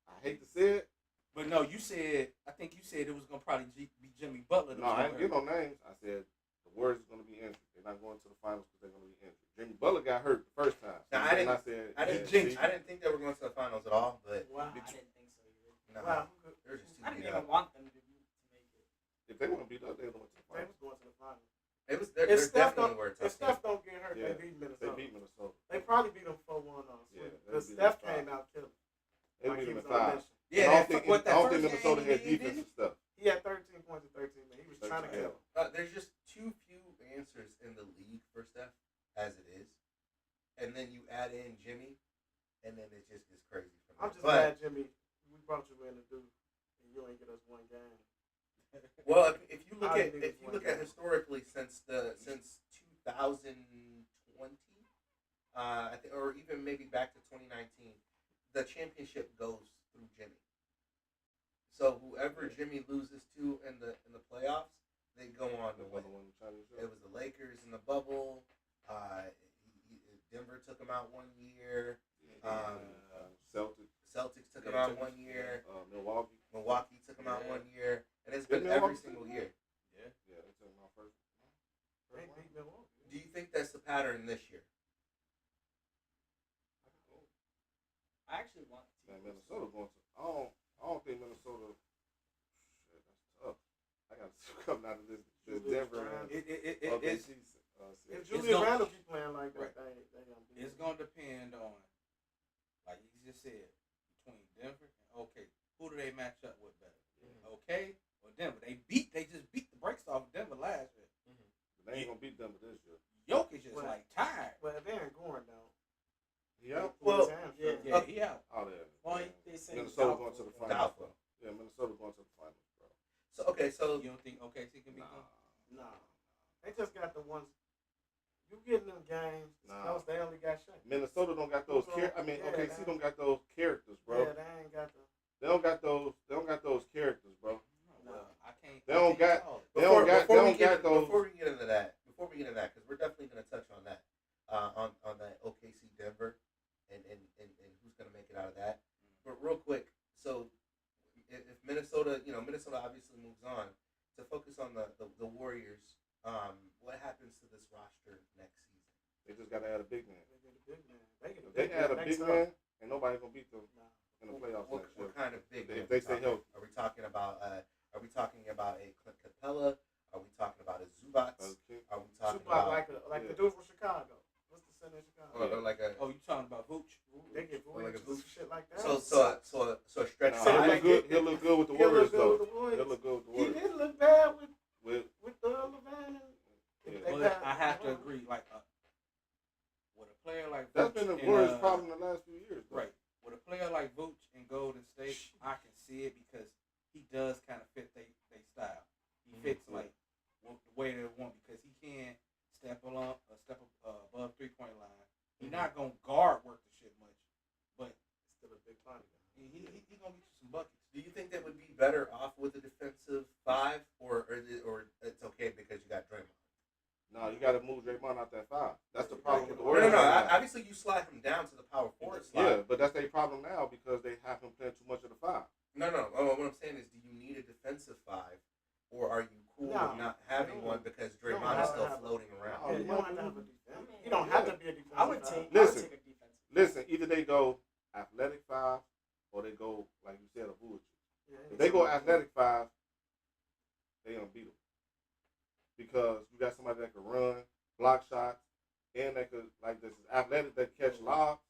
I hate to say it. But no, I think you said it was gonna probably be Jimmy Butler. that No, was I gonna didn't get hurt. no names. I said the Warriors is gonna be injured. They're not going to the finals because they're gonna be injured. Jimmy Butler got hurt the first time. Now, And I said, I didn't yeah, think they were going to the finals at all, but wow, I didn't think so either. no, Wow. they're just too I didn't beat even up. want them to make it. if they want to beat up, they went to the They finals. was going to the finals. They're If Steph definitely were a If tough Steph team. don't get hurt, Yeah. they beat They Minnesota. beat Minnesota. They probably beat them 4-1 on Yeah, sweep. they Because beat Steph them came out killing. They Like beat he them was in on a 5. mission. Yeah, I don't think what, that first Minnesota game had he did, defensive didn't stuff. He had 13 points and 13 minutes. He was trying to Yeah. kill. There's just too few answers in the league for Steph as it is, and then you add in Jimmy, and then it just gets crazy from there. I'm just But, glad, Jimmy, we brought you in to do, and you ain't get us one game. well, if you look I at think it's one game. historically since 2020, I think, or even maybe back to 2019, the championship goes through Jimmy. So whoever Jimmy loses to in the playoffs, they go on to win. It was the Lakers in the bubble. Denver took them out one year. Celtics took them out one year. Milwaukee took them out 1 year, and it's been every single year. Yeah, they took them out first. They beat Milwaukee. Do you think that's the pattern this year? I actually want to. Man, Minnesota going to. I don't think Minnesota. Shit, that's tough. I got to come out of this Denver. It's If It's Julius gonna- Randle keep playing like that, Right. they gonna beat It's us. gonna depend on, like you just said, between Denver and OK. Who do they match up with better? OK or Denver? They just beat the brakes off of Denver last year. They ain't gonna beat Denver this year. Jokic just Well, like tired. Well, they ain't going though. Yeah. Well, yeah. Yeah, he out. Out there. Well, they say Minnesota going to the finals. Doubtful. Yeah, Minnesota going to the finals, bro. So You don't think OKC can beat them? Nah, they just got the ones. You getting them games? Nah. Those they only got Shaq. Minnesota don't got those. Yeah, OKC man. don't got those characters, bro. Yeah, they ain't got the. They don't got those. They don't got those characters, bro. Well, I can't. They don't got- call it. They don't got. They don't got those. Before we get into that, because we're definitely going to touch on that, on that OKC Denver, and who's going to make it out of that. But real quick, so if Minnesota, Minnesota obviously moves on to focus on the Warriors. What happens to this roster next season? They just got to add a big man. They get a big man. They get a If they big add a man big next man, up. ain't nobody gonna beat them Nah. in the playoffs What next year. kind of big man? If they stay healthy. Are we talking about? Are we talking about a Clint Capella? Are we talking about a Zubats? Okay. Are we talking Tupac about like yeah. the dude from Chicago. What's the center in Chicago? or like a? Oh, you talking about Vooch? They get Or like a Vooch and shit like that. So a stretch Nah, So he'll they look good. get- He'll look good with the He'll Warriors, look good though. with the Warriors. He'll look good with the He Warriors. didn't look bad with With Levan. Yeah. Well, I have to agree. Like, with a player like that's Vooch been the and, Warriors' problem in the last few years, though. Right. With a player like Vooch in Golden State, I can see it because he does kind of fit they style. He fits like the way they want because he can step above 3-point line. He's not gonna guard work the shit much, but Still a big body guy. he gonna get you some buckets. Do you think that would be better off with a defensive five, or it's okay because you got Draymond? No, you got to move Draymond out that 5. That's the problem with the No, Warriors. right now. Obviously, you slide him down to the power forward slot. Yeah, but that's their problem now because they have him playing too much of the 5. No. What I'm saying is, do you need a defensive five, or are you cool No. with not having No. one because You don't Draymond is have still to have floating Yeah, around? you don't have to have a defense. You don't have to be a defensive. I would guy. take. Listen. I would take a defensive. Listen, either they go athletic 5 or they go, like you said, a Vooch. Yeah, If they go athletic 5, they gonna beat them because you got somebody that can run, block shots, and that could this is athletic that can catch lobs,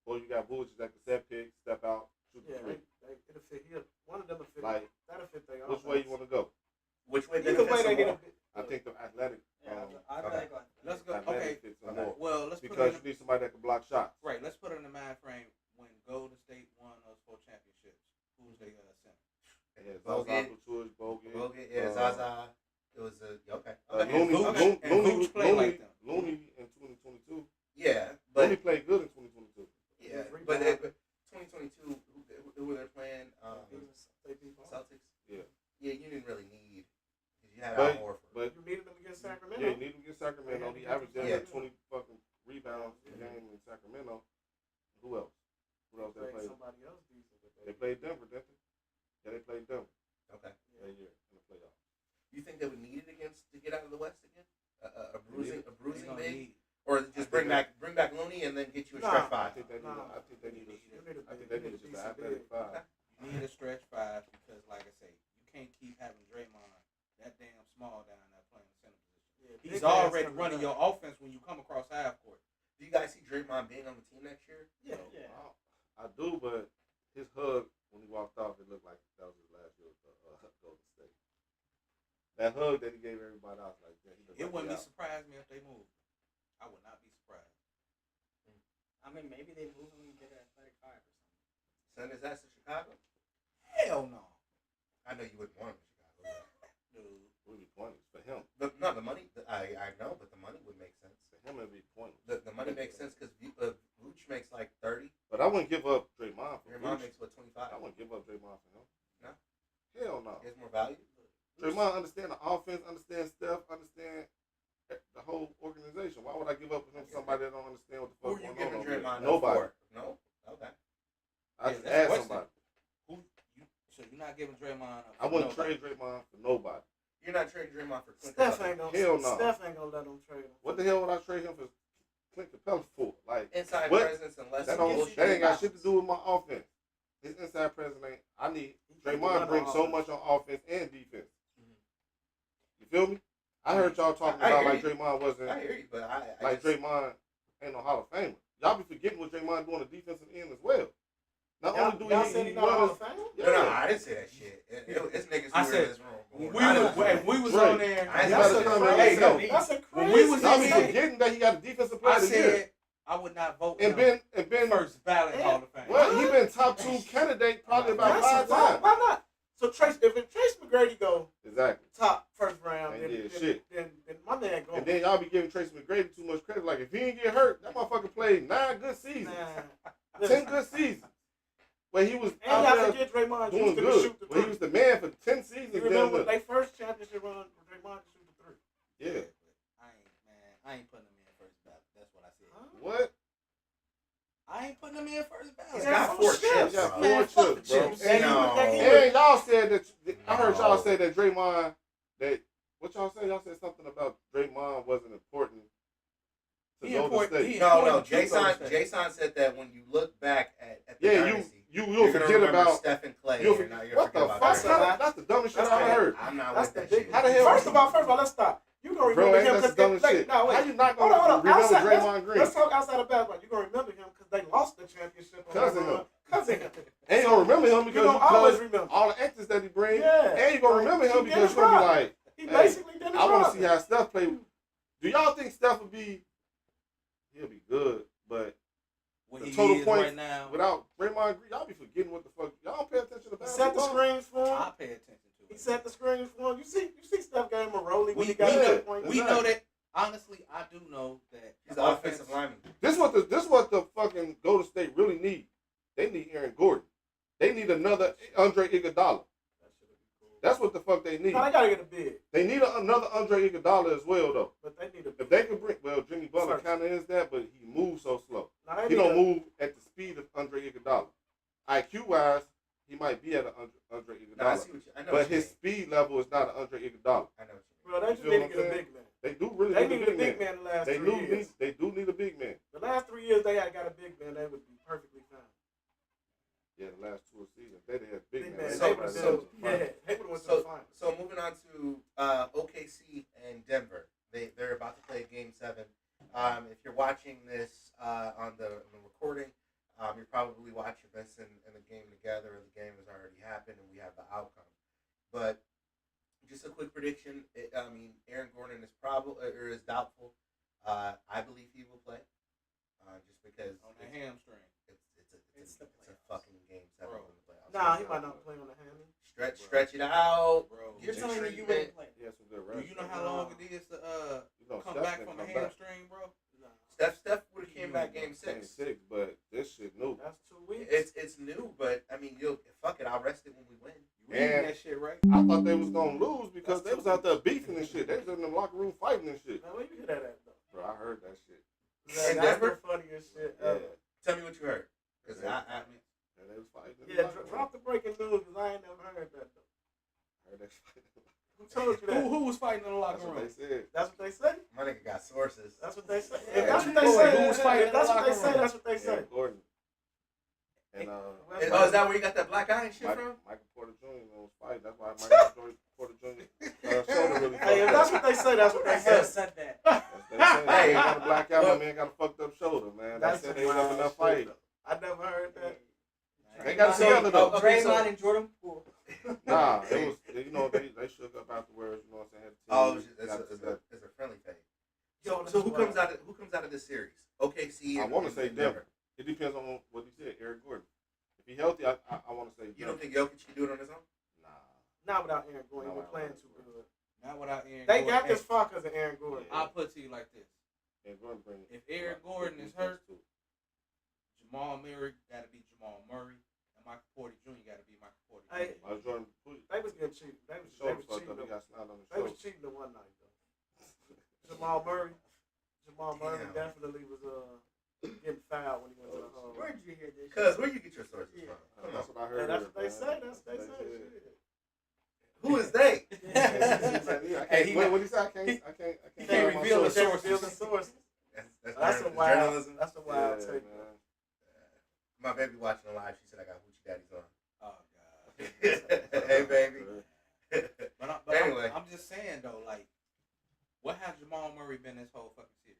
or you got Vooch that can set pick, step out, shoot the Yeah, three. it'll fit here. One of them will fit. Like, That'll fit they which way you want to go? Which way Either way, benefits they them need more? a. I think the athletic. I'd okay. like Let's go. Athletic Okay. fits them more. Well, let's put Because it you need somebody that can block shots. right. Let's put it in the mind frame when Golden State won those 4 championships. Who's they center? Yeah, Bogut. Bogut, Yeah, Zaza. It was a okay. Looney, And Vooch played like them. Looney in 2022. Yeah, Looney but played good in 2022. yeah, Rebound. but 2022, who were they playing? Celtics. Yeah. Yeah, you didn't really need. You had But- Al Horford. But You needed them against Sacramento. yeah, you need to get Sacramento. He averaged Yeah. 20 fucking rebounds a game in Sacramento. Who else? Who else they Played played? somebody else decent. But They played Denver, didn't they? Yeah, they played Denver Okay. that year in the playoffs. You think they would need it against to get out of the West again? A bruising They gonna big, need- or just bring back Looney and then get you a stretch Nah. I five. think they need. Nah. I think they need. You need a I think big- they you need need a just an decent athletic big. five. You need a stretch 5 because, like I say, you can't keep having Draymond that damn small down there playing the center position. Yeah, He's big already ass running coming your up. offense when you come across half court. Do you guys see Draymond being on the team next year? Yeah. Yeah. I do, but his hug when he walked off, it looked like that was his last year with Golden State. That hug that he gave everybody, I was like, yeah, he looked It like wouldn't he be out. surprised me if they moved. I would not be surprised. I mean, maybe they move him and get an athletic 5 or something. Send his ass to Chicago. Hell no, I know you wouldn't want him in Chicago. dude. It would be pointless for him. No, the money. I know, but the money would make sense. For him, it'd be pointless. The money makes sense because Vooch makes like 30. But I wouldn't give up Draymond for Draymond Vooch. makes what 25. I wouldn't give up Draymond for him. No? Hell no. He has more value. Draymond understand the offense, understand Steph, understand the whole organization. Why would I give up for him somebody that don't understand what the Who fuck are you going on giving over there? Draymond up Nobody. for? No. Okay. I Yeah, just that's add the question. somebody. So you're not giving Draymond up I for wouldn't nobody. trade Draymond for nobody. You're not trading Draymond for Clint Steph Capella. ain't gonna. Hell no. Steph ain't gonna let them trade him. What the hell would I trade him for Clint Capella for? Like, Inside What? presence and less that bullshit. ain't got shit to do with my offense. His inside presence ain't. I need Draymond brings so much on offense and defense. You feel me? I heard y'all talking I about hear like you. Draymond wasn't I hear you, but I like just, Draymond ain't no Hall of Famer. Y'all be forgetting what Draymond doing on the defensive end as well. Not Y'all, only do y'all he said he he not a Hall run of Fame? his No, I didn't say that shit. It's niggas I who were said, in this room. When going, we was Right. on there, I You That's better a come crazy. and Hey, say. That's a when crazy. we was Y'all in be there, forgetting that he got a defensive player I of the year. said I would not vote And him been first ballot Yeah. Hall of Fame. well, he been top 2 candidate probably about That's 5 why, times. why not? So Trace, if Trace McGrady go Exactly. top first round, Ain't then, did then, shit. then my man going. And then y'all be giving Tracy McGrady too much credit. Like if he didn't get hurt, that motherfucker played 9 good seasons, Nah. 10 good seasons. But he was And out y'all there forget Draymond doing used to good. shoot the But he three. was the man for 10 seasons. You Then remember the, they first championship run? Draymond could shoot the three. yeah. I ain't putting him in first ballot. That's what I said. Huh? What? I ain't putting him in first ballot. He's Yeah, got full 4 chips. chips. He got bro. 4 Man, fuck chips, the bro. chips. And No. And y'all said that. I heard y'all No. say that Draymond. That what y'all say? Y'all said something about Draymond wasn't important to He Golden important- State. he- No, important to Jason. Golden State. Jason said that when you look back at the Yeah, dynasty, you'll you're gonna forget remember about. Steph and Clay. You'll You're forget, not you're what the forget fuck? about That's Draymond. That's the dumbest shit That's I ever crazy. heard. I'm not That's with the that big. shit. How the hell- First of all, let's stop. You gonna Bro, remember ain't him that's the because dumbest shit. no, wait. How you not Hold gonna on. remember Outside- Draymond Green? Let's talk outside of basketball. You gonna remember him because they lost the championship. Cause of him. Because of him. Ain't gonna remember him You because gonna always because remember. all the extras that he brings. Yeah. And you gonna remember him He because did you're gonna be right. like, He hey, basically did his I want job. to see how Steph play. Do y'all think Steph would be? He'll be good, but What the he total is points right now, without Draymond Green, y'all be forgetting what the fuck. Y'all don't pay attention to He set the basketball. screens for him. I pay attention to He it. set the screens for him. You see Steph gave him a rollie when We- he got we that know- point. We know that. Honestly, I do know that He's the an offensive lineman. This what the fucking Golden State really need. They need Aaron Gordon. They need another Andre Iguodala. That's what the fuck they need. No, they gotta get a bid, They need another Andre Iguodala as well, though. but they need a If bid. they could bring, well, Jimmy Butler First. kind of is that, but he moves so slow. Now, they He need don't a- move at the speed of Andre Iguodala. IQ wise, he might be at an Andre No, I Iguodala, see what you. I know. but what you his mean. speed level is not an Andre Iguodala. I know what you mean. Bro, they You just feel need to what get a I'm big man. They do really They need needed a big man. the last They 3 do years. need. They do need a big man. The last 3 years they had got a big man, they would be perfectly fine. Yeah, the last 2 seasons they had big Big man. man, So- they would have so- been. Yeah, they would have went to the So, finals. so moving on to OKC and Denver. They're about to play Game 7. If you're watching this on the recording, You're probably watching this in the game together, or the game has already happened, and we have the outcome. But just a quick prediction. Aaron Gordon is is doubtful. I believe he will play. Just because on the hamstring. It's a fucking game 7 in the playoffs. Nah, he might not play on the hammy. Stretch it out, bro. You're telling me you wouldn't play? He has some good Do rest. you know how long it is to come Steph back can from a come back. hamstring, bro? Nah, Steph would have came back game Game 6. 6, but this shit new. that's 2 weeks. It's new, but I mean, fuck it. I'll rest it when we win. You reading And- that shit, right? I thought they was gonna lose because they was out there beefing and shit. They was in the locker room fighting and shit. Man, where you hear that at, though? Bro, I heard that shit. Man, In that's Denver? the funniest shit Yeah, ever. Tell me what you heard. Because and they was fighting. in the Yeah, locker room. drop the breaking news because I ain't never heard that, though. I heard that fight. Who told you that? Who was fighting in the locker That's what room? they said. That's what they say? my nigga got sources. That's what they say. Yeah. If that's what they Boy, say, who was fighting if that's in the what they locker say, room? that's what they say. Yeah, Gordon. And Is that where you got that black eye and shit from? Michael Porter Jr. was fighting. That's why Michael Porter Jr. Shoulder really fucked Hey, if up. that's what they say, that's what Who the they hell say. said that? That's what they say. Hey, He got a black eye. My man got a fucked up shoulder, man. They That's said some they was up in wild that shit, fight. though. I never heard that. They got it together though. Okay, so- Draymond and Jordan Poole. Nah, it was, they shook up afterwards. You know what I'm saying? Oh, it's a friendly fade. Yo, So who comes out of this series? OKC. I and- want to say and Denver. It depends on what he said, Eric Gordon. If he healthy, I want to say Denver. You don't think Jokic can do it on his own? Nah. Not without Aaron Gordon. He No, was playing too good. Not without Aaron They Gordon. got this far because of Aaron Gordon. Yeah. I'll put it to you like this. And Gordon bring If Aaron Gordon is hurt, Jamal Murray got to be Jamal Murray, and Michael Porter Jr. got to be Michael Porter Jr. Hey, Jordan, They was getting cheated. They was shoulder fucked cheating. up. He got snapped on the They was shoulder. cheating the one night though. Jamal Murray Damn. definitely was getting fouled when he went to the hole. Where did you hear this? Cause where you get your sources Yeah. from? That's what I Hey, heard. that's what they man. say. That's what they That's say. what Shit. Who is they? Hey, he what he said? I can't he tell can't my reveal the sources. Reveal the sources. That's That's a wild. journalism. That's a wild Yeah, take. man. My baby watching live. She said I got hoochie daddies on. Oh God. Hey baby. But Anyway. I'm just saying though, like, what has Jamal Murray been this whole fucking series?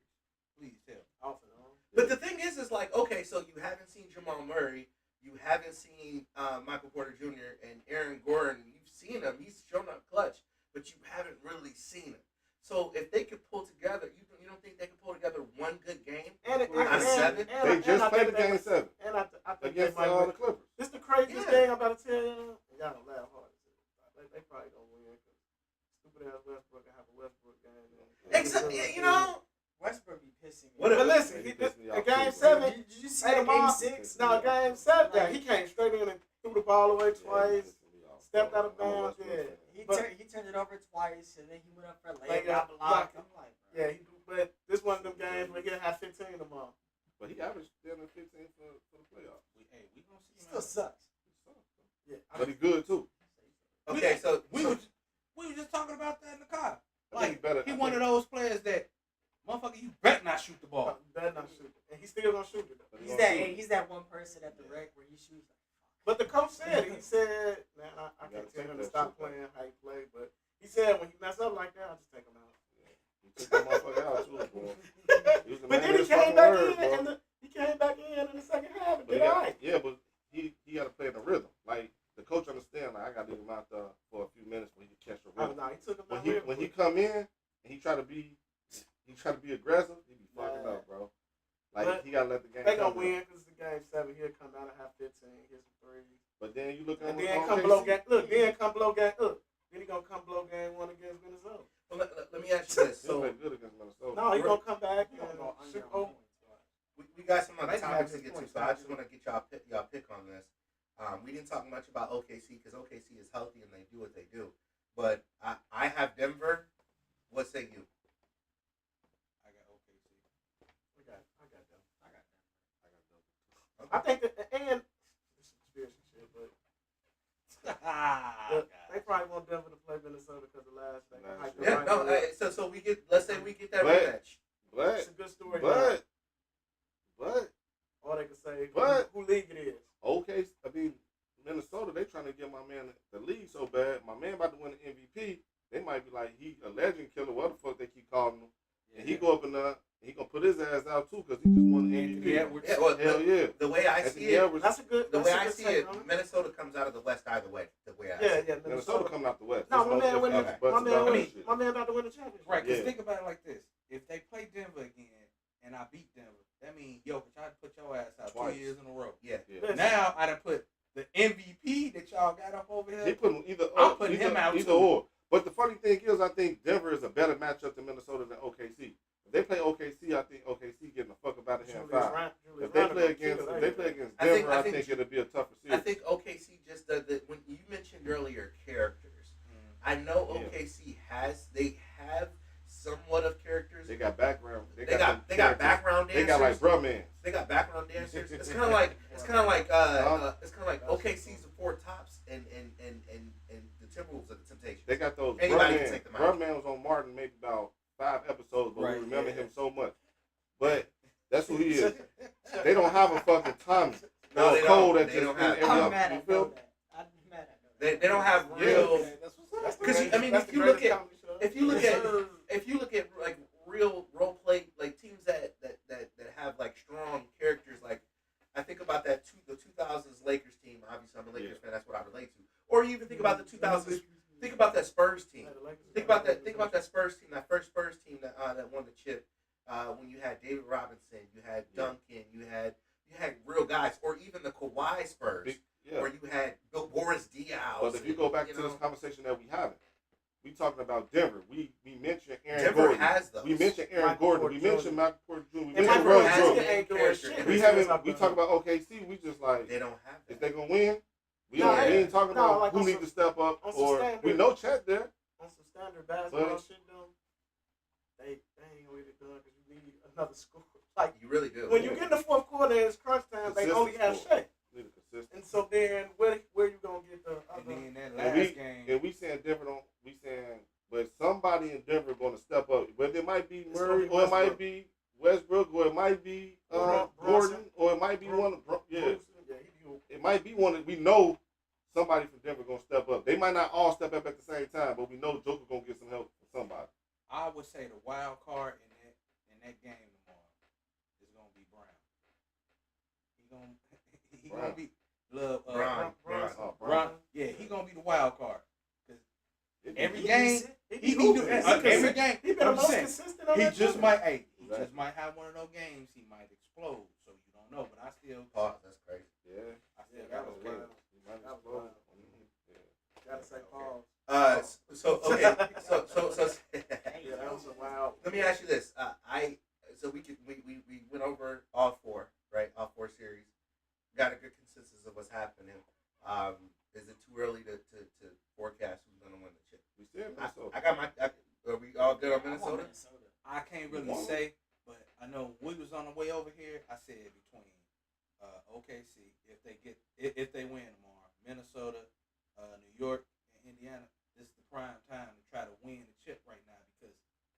Please tell. Off and on. But the thing is like, okay, so you haven't seen Jamal Murray, you haven't seen Michael Porter Jr. and Aaron Gordon. You've seen him; he's shown up clutch, but you haven't really seen him. So if they could pull together, you don't think they could pull together one good game? And On 7? They just played the game 7 And I think against they might win. the Clippers. This the craziest Yeah. thing I'm about to tell you. Y'all don't laugh hard. They probably gonna win because stupid ass Westbrook can have a Westbrook game. Exactly. You know. Westbrook be pissing me. What But if- listen, He in pissed me off game too, 7, Did you see Hey, that game Lamar- 6? no, game 7, yeah, he came straight in and threw the ball away twice. Stepped out of bounds, yeah. He But- turned it over twice, and then he went up for a Like, layup, got blocked. I'm like, bro. Yeah, but this one of them games where he'll have 15 tomorrow. But he averaged 10 and 15 for the playoffs. We gonna see. He still sucks. Yeah, But he's good too. Okay, so we were just talking about that in the car. I think he's better. He one of those players that, motherfucker, you better not shoot the ball. better not shoot it. And he's still gonna shoot it. Though. He's that one person at the rec where he shoots. But the coach said, man, I You gotta can't tell take him to that stop shit, playing how he play, but he said when he mess up like that, I'll just take him out. He took that motherfucker out too, bro. He was the But man then of he his came fucking back word, in, bro. he came back in the second half and But he did all got, right. yeah, but he got to play in the rhythm. Like the coach understand. Like I got to leave him out there for a few minutes when he can catch the Oh, rhythm. no, he took him out When he come in and he try to be aggressive, he be fucking Yeah. up, bro. Like But he got to let the game. They gonna come to him. win because it's a game 7. He'll come out and have 15, hit some threes. But then you look at And him then on come OKC. blow game. Look, then come blow game. Look, then he gonna come blow game 1 against Minnesota. well, let me ask you this. He So played good against Minnesota. No, he gonna come back He and gonna go under shoot on over. points. we got some other They topics have to get his to, points. so I just want to get y'all pick on this. We didn't talk much about OKC because OKC is healthy and they do what they do. But I have Denver. What say you? I got OKC. I got them. I got them. I think that, and it's some conspiracy shit, but they probably want Denver to play Minnesota because the last thing. Last hyped year. them Yeah, right no. there. So we get. Let's say we get that But- rematch. It's a But good story. Or they can say who league it is. okay, I mean Minnesota, they trying to get my man the league so bad. My man about to win the MVP. They might be like he a legend killer. What the fuck they keep calling him? And he go up in there. He gonna put his ass ass out too because he just won the MVP. Yeah, well, hell yeah. The way I Anthony see it, Edwards, That's a good. the that's way a I good see take it, on it. Minnesota comes out of the West either way. The way I see Yeah, it. yeah. Minnesota coming out the West. No, There's my man ifs, went. ands, Okay. buts My man about that went. shit. My man about to win the championship. Right, because Yeah. think about it like this. If they play Denver again and I beat Denver, that means, yo, I to put your ass out Twice. 2 years in a row. Yeah. Listen, Now, I done put the MVP that y'all got up over He here. put him either I'm putting him out, either too. or. But the funny thing is, I think Denver is a better matchup than Minnesota than OKC. If they play OKC, I think OKC getting the fuck up out of here in 5. If they play against Denver, I think it'll be a tougher I series. think OKC just does it. When you mentioned earlier characters, I know OKC they have somewhat of characters. They got background. They got background dancers. They got like brumans. They got background dancers. It's kind of like OKC's the Four Tops and the Timberwolves are the Temptations. They got those Anybody can take them out. Brumman was on Martin maybe about 5 episodes, but Right, we remember yeah. him so much. But that's who he is. They don't have a fucking Tommy. No, they Cole don't. that They just don't have- every I'm other- mad you at feel? that. I'm mad at that. They don't have Yeah. real. That's Because greatest- I mean, that's if the you look greatest at- comedy show. if you look Yes, at- sir. If you look at like real role play, like teams that have like strong characters, like I think about the 2000s Lakers team. Obviously, I'm a Lakers fan. That's what I relate to. Or you even think about the 2000s. Think about that Spurs team. Think about that Spurs team. That first Spurs team that won the chip. When you had David Robinson, you had Duncan, you had real guys, or even the Kawhi Spurs, Yeah. where you had Boris Diaw. But if you go back to this conversation that we having, we talking about Denver. We mentioned Aaron Denver Gordon. has those. We mentioned Aaron Michael Gordon. Porter We Jr. mentioned Michael Porter Jr. We And mentioned Michael Russ has Jordan Jordan. it. ain't doing shit. We haven't. We talk about OKC. We just like They don't have if that. they gonna win. We No, ain't talking no, about like who on need some- to step up on some or standard- we know Chet there. On some standard basketball But- shit though, they ain't gonna get it done because you need another score. Like You really do. when you get in the fourth quarter and it's crunch time, they only have Consistent Shea. Need a consistent. And so then where you gonna get the And other? then that And last game. and we saying Denver don't. We saying, but somebody in Denver going to step up. Whether it might be It's gonna Murray be or it might Westbrook. be Westbrook or it might be Brunson. Gordon or it might be one of yeah. Yeah, he do. It might be one that we know somebody from Denver gonna step up. They might not all step up at the same time, but we know Joker gonna get some help from somebody. I would say the wild card in that game tomorrow is gonna be Brown. He Brown. gonna be love Brown. Brown. Yeah, he gonna be the wild card. Every He game, be he hooping. do He's every consistent. game. He been the I'm most saying, consistent on he that just team. might. Hey, he Right. just might have one of those games. He might explode. So you don't know. But I still, Pause. That's crazy. Yeah. I still Yeah, got that was to wild. He might That was explode. wild. Gotta say pause. So okay. So Yeah, that was a wild. let me ask you this. We went over all four, right? All four series. Got a good consensus of what's happening. Is it too early to forecast who's gonna win the chip? We said Minnesota. I got my. Are we all good on I want Minnesota? Minnesota. I can't really say, but I know we was on the way over here. I said between OKC if they win tomorrow, Minnesota, New York, and Indiana. This is the prime time to try to win the chip right now because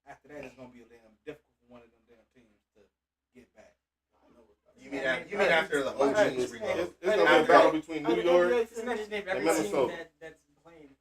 after that it's gonna be a damn difficult for one of them damn teams to get back. You mean after the OGs reload? It's gonna be a battle between New York. Isn't that just name And every Minnesota. team that's playing?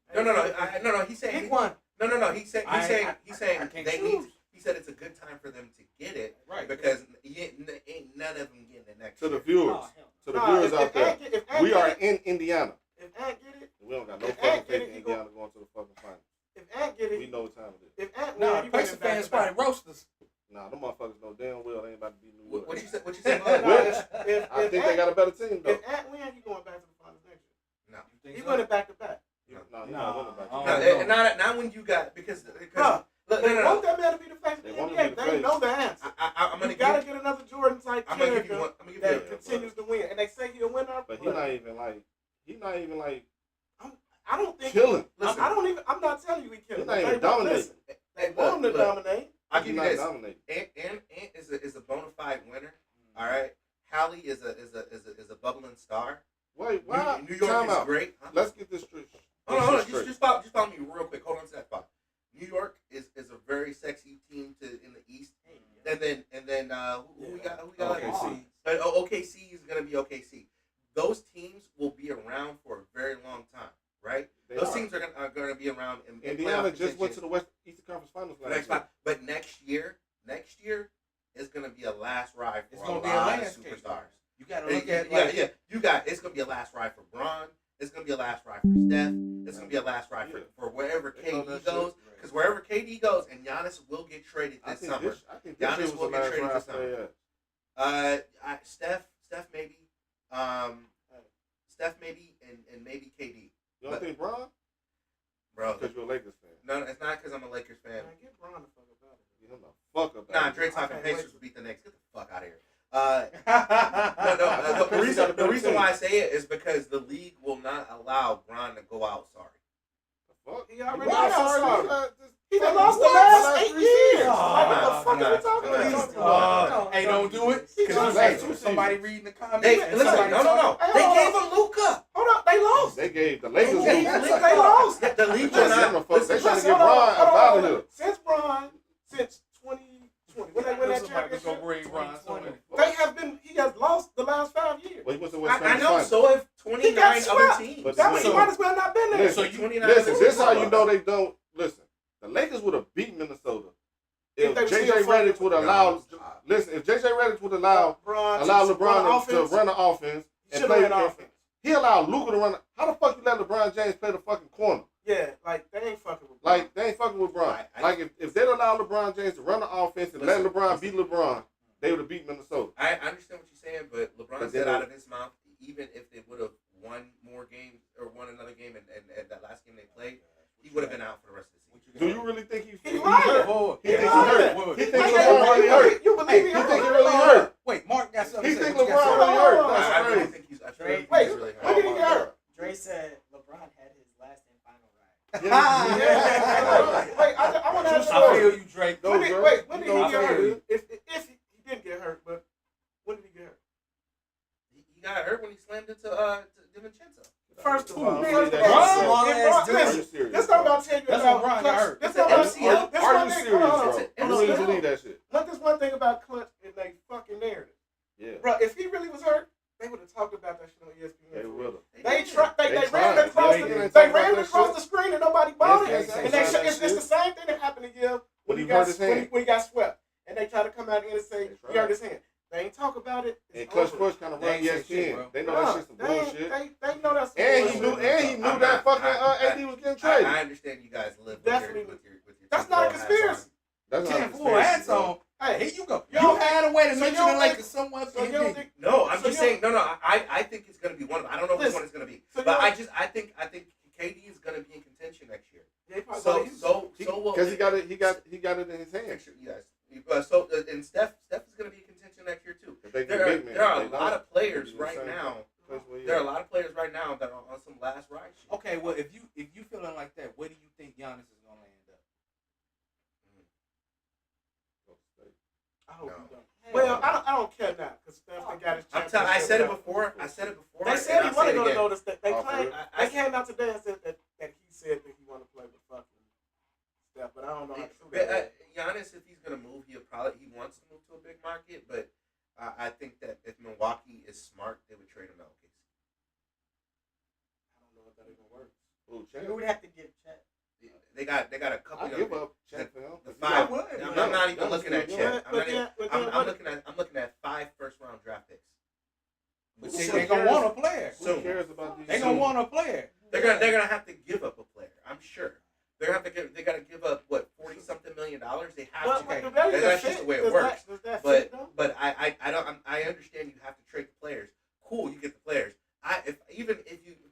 No. He's saying Pick one. No. He's saying I can't they choose. need. He said it's a good time for them to get it Right. because ain't none of them getting it next To the year. viewers. Oh, hell. To the viewers out there. We are in Indiana. If Ant get it, We don't got no If fucking Ant get faith it, in he Indiana going to the fucking final. if Ant get We it, know what time it is. if Ant No, win, the he Pacer winning fans back-to-back. probably roast us. Nah, them motherfuckers know damn well they ain't about to beat New York. What you said? What you said? No, Which, if I think they got a better team though. If Ant win, he going back to the finals next year. No. You think He so? winning back to back. No, he's not winning back. No, No, not when you got because Bruh, look, They no. want that man to be the face of the They want him NBA. to be the They face. know the answer. I'm gonna You gotta give. get another Jordan type I'm gonna give character you one. I'm gonna give that you. continues to win. And they say he'll win our But he's not even like I don't think killing. Listen. I don't even. I'm not telling you he He's killing. not They even don't dominating. listen. They want him to dominate. I'll He's give you not this. dominating. Ant is a bona fide winner. All right. Hallie is a bubbling star. Wait, why? New York Time is out. great. Huh? Let's get this straight. Hold on. Straight. Just follow me real quick. Hold on to that spot. New York is a very sexy team in the East. And then who we got? OKC. OKC is gonna be OKC. Those teams will be around for a very long time, right? Those teams are gonna be around. In Indiana playoff just went contention to the Eastern Conference Finals for last next year. five. But next year, it's gonna be a last ride for It's a gonna be a lot of landscape. superstars. You gotta look at It's gonna be a last ride for Bron. It's gonna be a last ride for Steph. It's gonna be a last ride for wherever KD goes. Because wherever KD goes, and Giannis will get traded this summer. I think Giannis will get traded this summer. Steph maybe, and maybe KD. You don't think Bron? Bro, Because you're a Lakers fan. no, it's not because I'm a Lakers fan. Man, get Bron the fuck about it. Get him the fuck up. Nah, Dre talking Pacers beat the Knicks. Get the fuck out of here. No, The reason why I say it is because the league will not allow Bron to go out. Sorry. Fuck? He already Why got sorry? sorry. He done lost the last 8 years. Like, what the fuck are we talking about? hey, don't do it. Because somebody reading the comments. Listen, no. Hey, They hold gave on. him Luka. Hold up, they lost. They gave the Lakers. They lost. The league will They not. trying to get Bron up out of here. Since 2020, when they win that championship, they have been. He has lost the last 5 years. Well, he went to West I know. Finals. So have He got 29 swept. other teams. But That means he might as well not been there. Listen, So you 29 listen, this how you teams. know they don't listen. The Lakers would have beat Minnesota if they were JJ still Redick would allow. Listen, if JJ Redick would allow LeBron to run the offense and play offense. he allowed Luka to run. How the fuck you let LeBron James play the fucking corner? Yeah, like they ain't fucking with. Like they ain't fucking with Bron. Like if they'd allow LeBron James to run the offense and let LeBron beat LeBron, they would have beat Minnesota. I understand what you're saying, but LeBron said out of his mouth, even if they would have won more games or won another game and that last game they played, he would have been out for the rest of the season. Do you really think he's He's hurt? lying. He thinks he's hurt. He thinks LeBron really hurt. You believe He think he really hurt. Wait, Mark got something He to say. think What you got LeBron to say? really hurt. I That's really crazy. think he's. I Dre, really think wait, he's really when hurt. did he get hurt? Dre said LeBron had his last and final ride. Yeah. Wait, I want to ask you. I feel you, Drake. No, When did, Dre. wait, when did You know he get I feel hurt? you. If he didn't get hurt, but when did he get hurt? He got hurt when he slammed into DiVincenzo. First of all, Bron? Are you serious? This not about tell you That's about when Bron got Clutch. hurt. This It's not an about MCL. this Are one you thing- serious, hold on, bro? hold You on. really believe that shit? But this one thing about Clutch and they fucking narrative. Yeah. Bro, if he really was hurt, they would have talked about that shit on ESPN. They will. They They ran it tried. across Yeah, the they they talk ran about it that across shit. the screen and nobody bought Yes, it. they And talk it's about the that same thing that happened to Gil When he hurt his hand. when he got swept. And they try to come out and say They he hurt tried. his hand. They ain't talk about it. And It's Clutch over. Push kind of They run ain't say shit, bro. ESPN. They know that shit's some They ain't- bullshit. They know that's some And he bullshit. knew I'm that not- fucking I- AD was getting traded. I understand you guys live Definitely. with your That's not a tinfoil hats conspiracy. on. That's not a Ten full conspiracy, hats bro. on. Hey, Here you go. you You don't had a way to so mention you don't the think- Lakers somewhat. so you don't think No, I'm So just you- saying. No. I think it's gonna be one of them. I don't know which Listen, one it's gonna be, so but you- I think KD is gonna be in contention next year. they probably So gonna use it. will Because he got it in his hand. next year. Yes. And Steph is gonna be in contention next year too. If they There get are, big man, there are a they lot don't. of players They do the right same now. thing. That's what he There are a is. lot of players right now that are on some last ride shit. Okay, well, if you feeling like that, where do you think Giannis is gonna end up? I hope No. he don't. Well, I don't care now because Steph done got his championship. I said it now. before. They said he and I'll say wanted it to go to again. Golden State. They Oh, claimed for real? they came out today and said that he said that he wanted to play with fucking Steph, but I don't know how true that is. Giannis, if he's gonna move, he wants to move to a big market, but I think that if Milwaukee is smart, they would trade him to OKC. I don't know if that even works. Ooh, You Chet. would have to give Chet. They got a couple. I give up Chet for him. The He five. got- I'm not even looking at Yeah. Chet. But then- I'm looking at 5 first-round draft picks. But Who see, cares? they gonna want a player. Who cares about these? They gonna want a player. They're gonna have to give up a player. I'm sure. They got to give up what $40-something million. They have But to. the value That's that just fit, the way it does works. Does that But fit, though? but I understand you have to trade the players. Cool, you get the players. If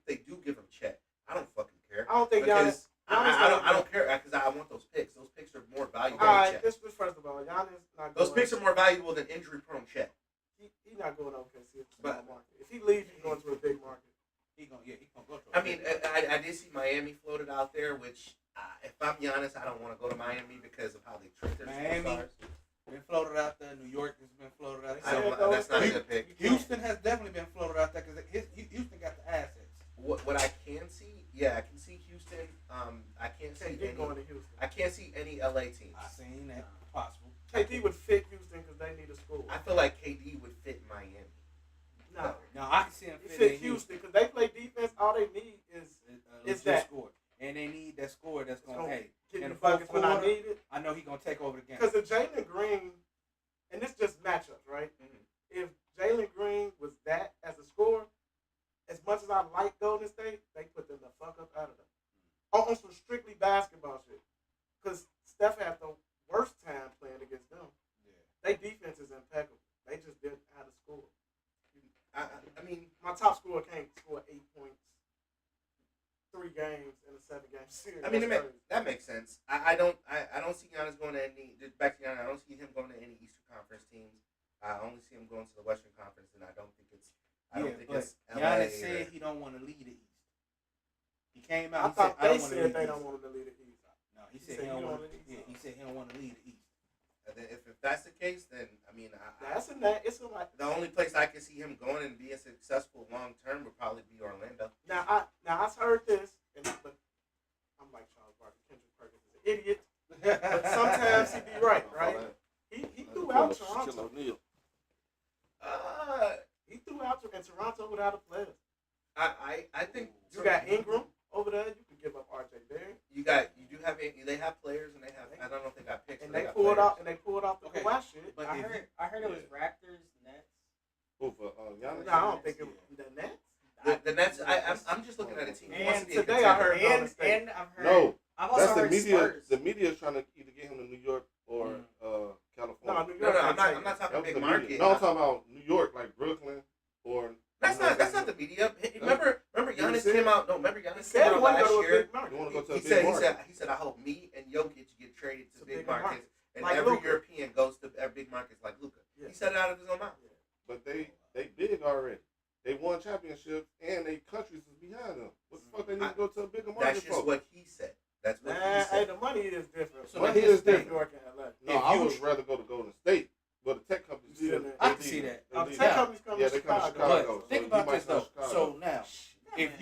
they do give them Chet, I don't fucking care. I don't think Because Giannis I don't care because I want those picks. Those picks are more valuable All than right, Chet. this was first of all, Giannis not going. Those picks are more valuable than injury-prone Chet. He not going to OKC. It's a But- small market. If he leaves, he's going to a big market. He gonna go to. I mean, I did see Miami floated out there, which if I'm Giannis, I don't want to go to Miami because of how they treat their Miami. superstars. Been floated out there. New York has been floated out I there. don't, that's not a good pick. Houston has definitely been floated out there because Houston got the assets. What I can see, I can see Houston. I can't see KD going any. to Houston. I can't see any LA teams. I seen that possible. KD would fit Houston because they need a score. I feel like KD would fit Miami. No. Now I can see him He fit fit in Houston because they play defense. All they need is It's that. score, and they need that score that's gonna gonna hey. get In the the fourth buckets when I quarter, need it. I know he gonna take over the game. Because if Jalen Green and this just matchups, right? Mhm. If Jalen Green was that as a scorer, as much as I like Golden State, they put them the fuck up out of them. On some strictly basketball shit. Because Steph had the worst time playing against them. Yeah. Their defense is impeccable. They just didn't know how to score. I mean, My top scorer can't score 8 points, 3 games in a 7-game series. I mean, That's crazy. that makes sense. I don't see Giannis going to any. Back to Giannis, I don't see him going to any Eastern Conference teams. I only see him going to the Western Conference, and I don't think it's. I don't think it's LA. Giannis said he don't want to lead the East. He came I out. thought he said, they said they don't want him to lead the East. No, he said he don't want. Yeah, he said he don't want to lead the East. If that's the case, then I mean, That's in that. It's in like the only place I can see him going and being successful long term would probably be Orlando. now. I heard this, but I'm like Charles Barkley. Kendrick Perkins is an idiot, but sometimes he be right. Right? He threw out Toronto. He threw out in Toronto without a player. I think You got Ingram over there. You can give up RJ Barrett. they have players and they have. I don't know if they got picks. And but they got pulled players. off. And they pulled off the Okay. Kawhi shit. But I if heard it was Raptors, Nets. Who for Giannis? No, I don't think it was the Nets. The Nets. I'm just looking at a team. who wants to And be a today I heard contender. Golden State. And I've heard. No, I've also that's the heard media. Spurs. The media is trying to either get him to New York or California. No, New No, York. I'm can't not take talking That was big the market. media. No, I'm talking about New York, like Brooklyn or. That's not the media. Remember Giannis said- came out. No, remember it. He Giannis came said he out wanted to last go to a year. big market. You want to go to a He big said, market? he said, I hope me and Jokic get traded to To big bigger markets, markets. and Like every Luka. European goes to big markets like Luka. Yeah. He said it out of his own mouth. But they big already. They won championships and they countries is behind them. What the fuck they need to go to a bigger market That's for? just what he said. That's what he Nah, hey, said. the money is different. So Money here's is the thing. New York and LA. No, If I you- would rather go to Golden State. But the tech companies Yeah, do. man. I can see that. They leave. Tech companies come Yeah, to they come to Chicago. Chicago. But think So about he might this come though. to Chicago. So now, if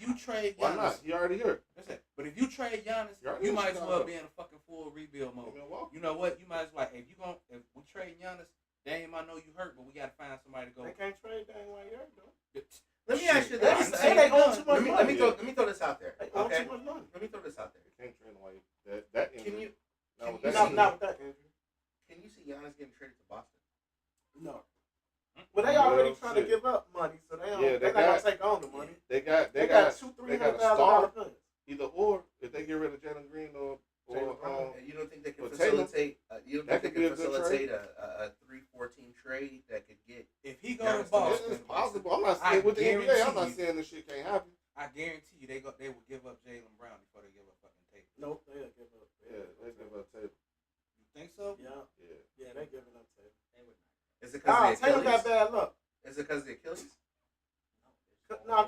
you trade Why Giannis, not? He already here. that's it. But if you trade Giannis, He already you in might as well Chicago. be in a fucking full rebuild mode. In Milwaukee. You know what? You might as well. If we trade Giannis, Dame, I know you hurt, but we got to find somebody to go. They can't trade Dang while you're doing. Let me ask you They this. say they own too much Let money. me throw this out there. They own Okay. too much money. Let me throw this out there. They can't train away that Can injury. you Now, can with you that see- injury- Not with that injury. can you see Giannis getting traded to Boston? No. Well, they already Well, trying to shit. give up money, so they don't. Yeah, they're not gonna take on the money. They got They got $200,000-$300,000 $200,000, $300,000 players. either or. If they get rid of Jalen Green or Jalen Brown. You don't think they can But Tatum, facilitate? You don't that think could they be can a good facilitate a 3-4 team trade that could get? If he go Giannis to Boston, it's possible. I'm not I saying with the NBA. I'm guarantee not you- saying this shit can't happen. I guarantee you they will give up Jalen Brown before they give up fucking Tatum. Nope, they'll give up. Yeah, they give up Tatum. You think so? Yeah, Yeah. yeah, they giving up Tatum. They would not. Is it Nah, because the Tatum got Achilles? bad luck. Is it because the Achilles? No,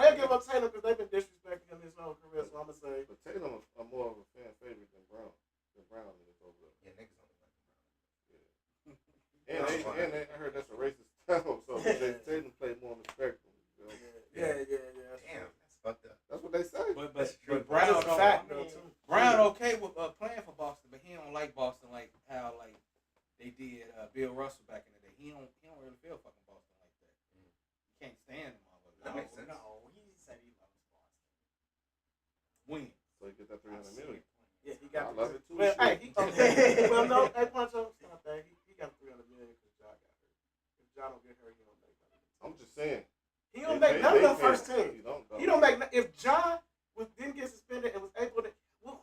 they'll give up Tatum because they've been disrespecting him his whole career. So I'm gonna say, But Tatum are more of a fan favorite than Brown. Than Brown is over there. Yeah, niggas only like And I heard that's a racist town, so Tatum played more respectful. You know? yeah. Damn, that's fucked up. That's what they say. But That's true. Brown That's a don't. fact, I though, mean, too. Brown okay with playing for Boston, but he don't like Boston like how like they did Bill Russell back in the day. He don't really feel fucking Boston like that. He can't stand them all. That makes sense. No, he said he loves Boston. When? So you get that $300 million. Yeah, he I got. love it too. Well, hey, shit. well, no, hey, Puncho, stop that. He got $300 million because Ja got hurt. If Ja don't get hurt, he don't make money. I'm just saying. He don't make none of them first team. He don't. He don't make. If Ja didn't get suspended and was able to,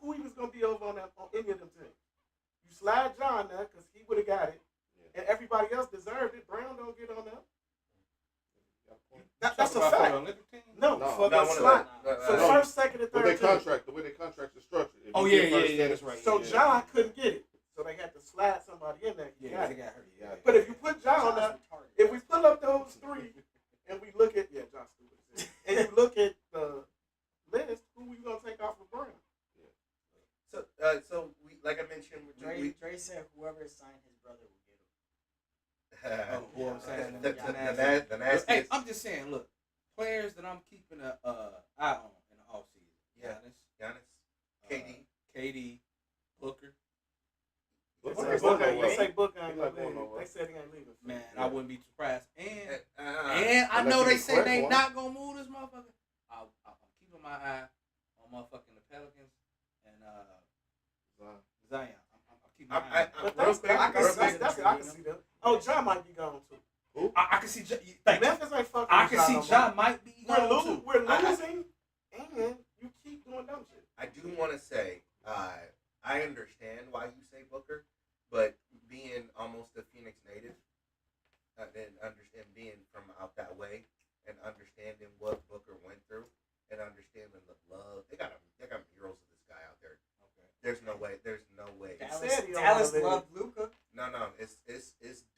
who he was gonna be over on any of them teams? You slide Ja in there because he would have got it, and everybody else deserved it. Brown don't get on there. That's a Talk about fact. for the Olympic team? No, No, for No, the slide. For no. first, second, and The way third team. the way they contract is structured. If Oh, you yeah, get first, yeah, then that's right. So Yeah. Ja couldn't get it, so they had to slide somebody in there. He Yeah, got they it. got hurt. Yeah. But if you put Ja on there, retarded. if we pull up those three and we look at Josh stupid as hell. And you look at the list, who we gonna take off of Brown? So we, like I mentioned, Dre said whoever signed his brother will get him. Oh, who I'm saying? the nastiest. Hey, I'm just saying. Look, players that I'm keeping an eye on in the offseason. Yeah. Giannis, KD, Booker. Look, They like say Book going ain't- they nowhere. say Book ain't He gonna not going leave. nowhere. They said he ain't leaving. Man, Yeah. I wouldn't be surprised. And and I know Unless they he say quit they for him. not gonna move this motherfucker. I'm keeping my eye on motherfucking the Pelicans and Zion. I'm keeping my eye. on But him. real quick, I can real see quick. I can might be gone too. Who? I can see. Thank you. Memphis ain't fucking. I with can Ja see no Ja more. might be gone too. We're losing, and you keep doing dumb shit. I do want to say, I understand why you say Booker, but being almost a Phoenix native, and being from out that way, and understanding what Booker went through, and understanding the love, they got murals of this guy out there. Okay. There's no way. Dallas loved Luka. No, it's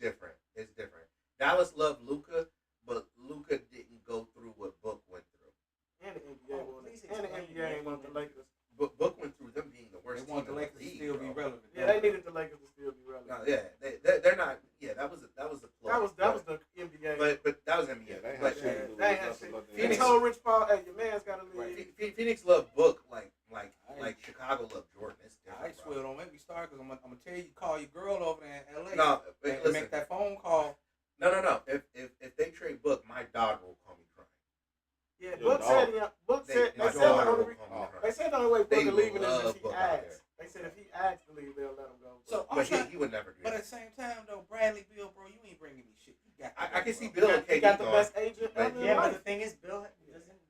different. It's different. Dallas loved Luka, but Luka didn't go through what Book went through. And the NBA ain't want the Lakers. But Book went through them being the worst. They want team the in Lakers to league, still bro. be relevant. Yeah, they needed the Lakers to still be relevant. No, yeah, they're not. Yeah, that was the plug. That was the NBA. But that was NBA. Yeah, they But had shit to do they with had nothing shit. but the They Phoenix- told Rich Paul, "Hey, your man's got to leave." right. Phoenix loved Book like Chicago loved Jordan. It's I different, swear, don't make me start because I'm gonna tell you, call your girl over there in LA. No, and listen. make that phone call. No. If they trade Book, my dog will call me crying. Yeah, Your Book dog. said My the dog only will call me they crying. said the only way They Booker leaving is love if he Book out asks. They said if he asks to leave, they'll let him go. So I'm But trying, he would never do but that. at the same time though, Bradley Beal, bro, you ain't bringing me shit. You got. I can see Bill. Bill and he KD got the going. best agent But- ever in Yeah, but life. the thing is, doesn't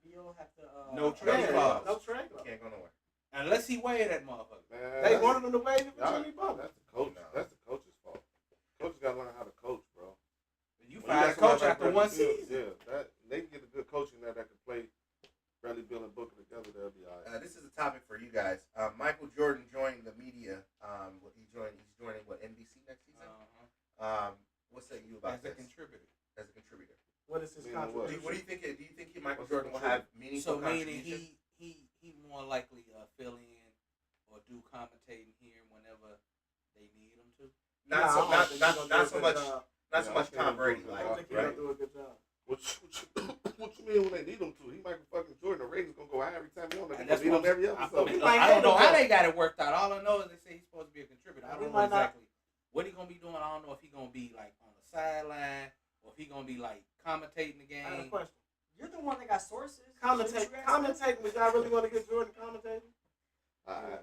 Beal have to? No trade clause. No trade clause. Can't go nowhere. Unless he weighed that motherfucker. Man, They that's- wanted him to waive it for y'all- Jimmy Butler. That's the coach. No. That's the coach's fault. Coaches gotta learn how to coach, bro. You When fired a got somebody coach like after Bradley one Beal, season. Yeah, that they can get a good coach in there that can play Bradley Beal and Booker together. They'll be all right. This is a topic for you guys. Michael Jordan joined the media. He's joining what, NBC next season. What's that you about As a this? contributor. As a contributor. What is his Meaning what? contribution? What do you think? Do you think Michael What's Jordan will the have meaningful So meaning contribution? he more likely fill in or do commentating here whenever they need him to. Not so much. Not Yeah, so I much think Tom he'll Brady do a good like, I job. think he'll right? do a good job. What you mean when they need him to? He Michael fucking Jordan. The ratings gonna go high every time he on. They And gonna that's beat what him every I episode. mean, might I don't hate know him, how though. they got it worked out. All I know is they say he's supposed to be a contributor. I We don't know might not- exactly what he gonna be doing. I don't know if he gonna be like on the sideline or if he gonna be like commentating the I have a game. question. You're the one that got sources. Shouldn't you ask them? Commentating. Would y'all really want to get Jordan commentating? Alright.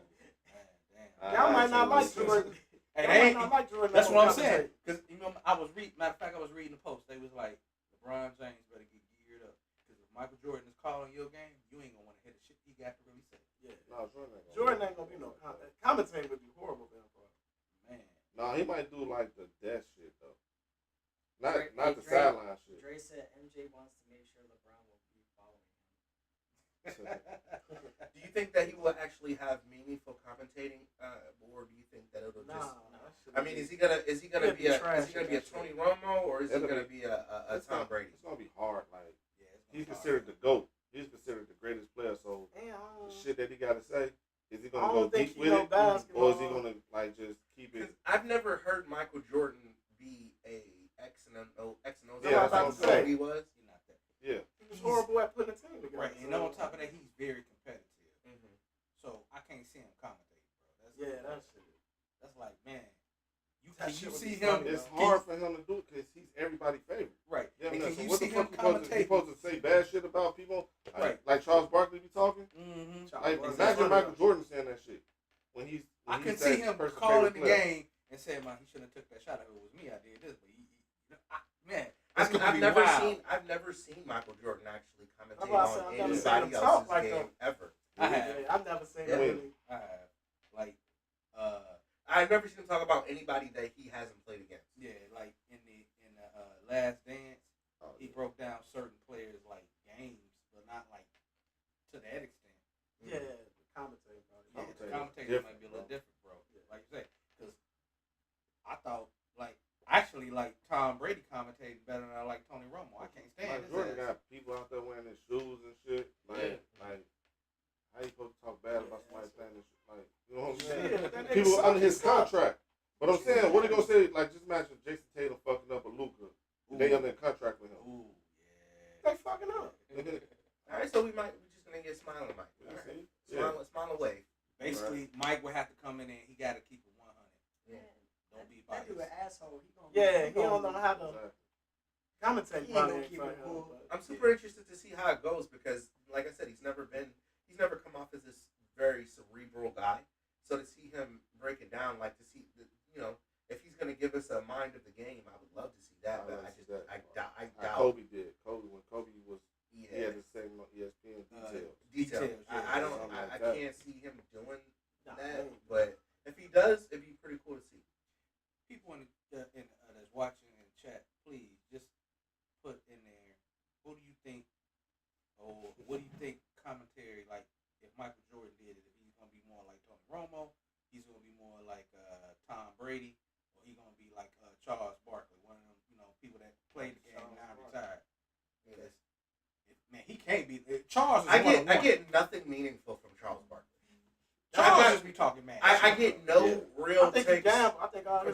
Damn. Y'all might not like so Jordan. Hey, Y'all they might ain't- not like Jordan. That's what I'm commentating. saying. Because you know, I was reading the post. They was like, LeBron James better get geared up because if Michael Jordan is calling your game, you ain't gonna want to hear the shit he got to really say. Yeah. No, Jordan Jordan ain't gonna be no commentating. Would be horrible for him. Man, No, he might do like the death shit though. Not Drake- not the Drake- sideline shit. Dre said MJ wants to make sure LeBron will be following him. Do you think that he will actually have meaningful commentating, or do you think that it'll Nah, just? that shit I mean, be- is he gonna It'd be be a trash Tony Romo, or is he It'll gonna be- be a It's Tom gonna- Brady? It's gonna be hard. Like yeah, it's gonna he's be hard. considered the GOAT. He's considered the greatest player. So Damn, the shit that he gotta say, is he I gonna don't go think deep he with know it, basketball. or is he gonna like just keep it? Because I've never heard Michael Jordan be a X and O. Yeah, that's what I'm saying. He was. He's not that. Yeah, he was horrible at putting a team together. Right, and so- on top of that, he's very competitive. Mm-hmm. So I can't see him commentating, bro. Yeah, that shit. That's like, man, That can shit you would see be him? funny, it's though. hard for him to do it because he's everybody's favorite. Right. Yeah, And man. can So you what see the him fuck he commentating? supposed to say bad shit about people? Right. Like Charles Barkley be talking. Mm-hmm. Like Barkley. imagine Funny, Michael though. Jordan saying that shit when he's. I when can he's see that him person's calling favorite the player. game and saying, "Man, he shouldn't have took that shot. If it was me, I did this." But man, I've never seen Michael Jordan actually commentate about to say, on I've never seen anybody him talk else's like game him. ever. I have. Yeah, I've never seen Yeah. him really. like, I've never seen him talk about anybody that he hasn't played against. yeah, like in the Last Dance, Oh, he yeah. broke down certain players like games, but not like to that extent. Yeah, the commentating probably. Yeah, the Commentating commentating is might be a little different, different, bro. Like you say, because I thought like actually like Tom Brady commentating better than I like Tony Romo. I can't stand Like his Jordan ass. got people out there wearing his shoes and shit. Like how you supposed to talk bad about somebody playing this shit? Like, you know what I'm saying? Yeah, that nigga People suck, under he his suck. contract. But I'm saying, what are you gonna say? Like, just imagine Jason Tatum fucking up a Luka. They under contract with him. Ooh, They fucking up. All right, so we're just gonna get smiling, Mike. All right. Yeah. Smile away. Basically, Mike would have to come in and he got to keep it 100. Yeah. Don't be That dude biased. an asshole. He gonna Yeah, he don't know how to Exactly. commentate. He ain't probably gonna ain't keep for it him, cool. but- I'm super interested to see how it goes because, like I said, he's never come off as this very cerebral guy. So to see him break it down, like to see, if he's gonna give us a mind of the game, I would love to see that. But I doubt. Kobe did. When Kobe was, he Yeah. had the same on ESPN details. Details. Yeah. I don't. Something like I that. can't see him doing Nah, that. But if he does, it'd be pretty cool to see. People that's watching in chat, please just put in there. Who do you think, or what do you think commentary like? If Michael Jordan did it, if he's gonna be more like Tony Romo, he's gonna be more like Tom Brady, or he's gonna be like Charles Barkley, one of them people that played the game now retired. Yes. Man, he can't be. Charles. Is I one-on-one. get nothing meaningful from Charles Barkley. Charles just be talking mad. I get no real. I think he takes. gamble. I think all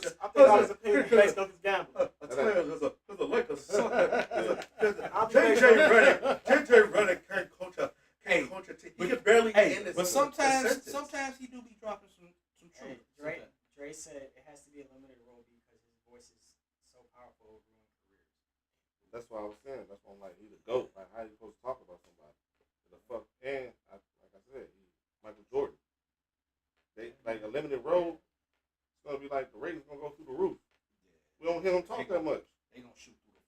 his opinions based on his gamble. I tell you, there's a Lakers sucker. I'll be JJ Redick can't coach a team. He can barely end his but sometimes he do be dropping some truth. Hey, Dre said it has to be a limited role because his voice is so powerful over ruin careers. That's what I was saying. That's why I'm like, he's a GOAT. Like, how you supposed to talk about somebody? The fuck? And, like I said, Michael Jordan. They like a limited role. It's gonna be like the ratings gonna go through the roof. We don't hear them talk that much. They gonna shoot through the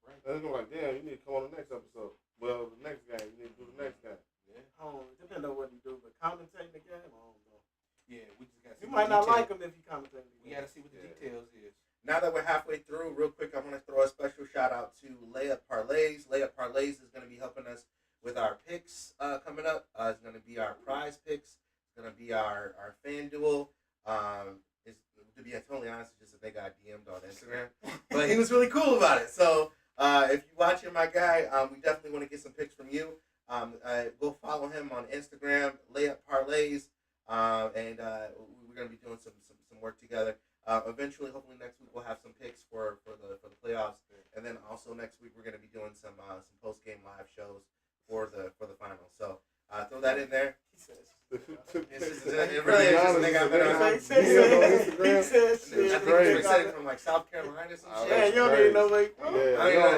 right. And they're gonna be like, damn, you need to come on the next episode. Well, the next game, you need to do the next game. Yeah. Depends on what he do, but commentating the game, I don't know. Yeah, we just got. You might not like him if he commentating the We game. gotta see what the details is. Now that we're halfway through, real quick, I want to throw a special shout out to Layup Parlays. Layup Parlays is going to be helping us with our picks coming up. It's going to be our prize picks. It's going to be our FanDuel. To be totally honest, it's just that they got DM'd on Instagram. But he was really cool about it. So if you're watching my guy, we definitely want to get some picks from you. Go follow him on Instagram, Layup Parlays. And we're going to be doing some work together. Eventually, hopefully next week we'll have some picks for the playoffs, and then also next week we're going to be doing some post game live shows for the finals. So throw that in there. He says. It really is just a nigga I've been around. He says. He said it from like South Carolina or some shit. Yeah, you don't even know where.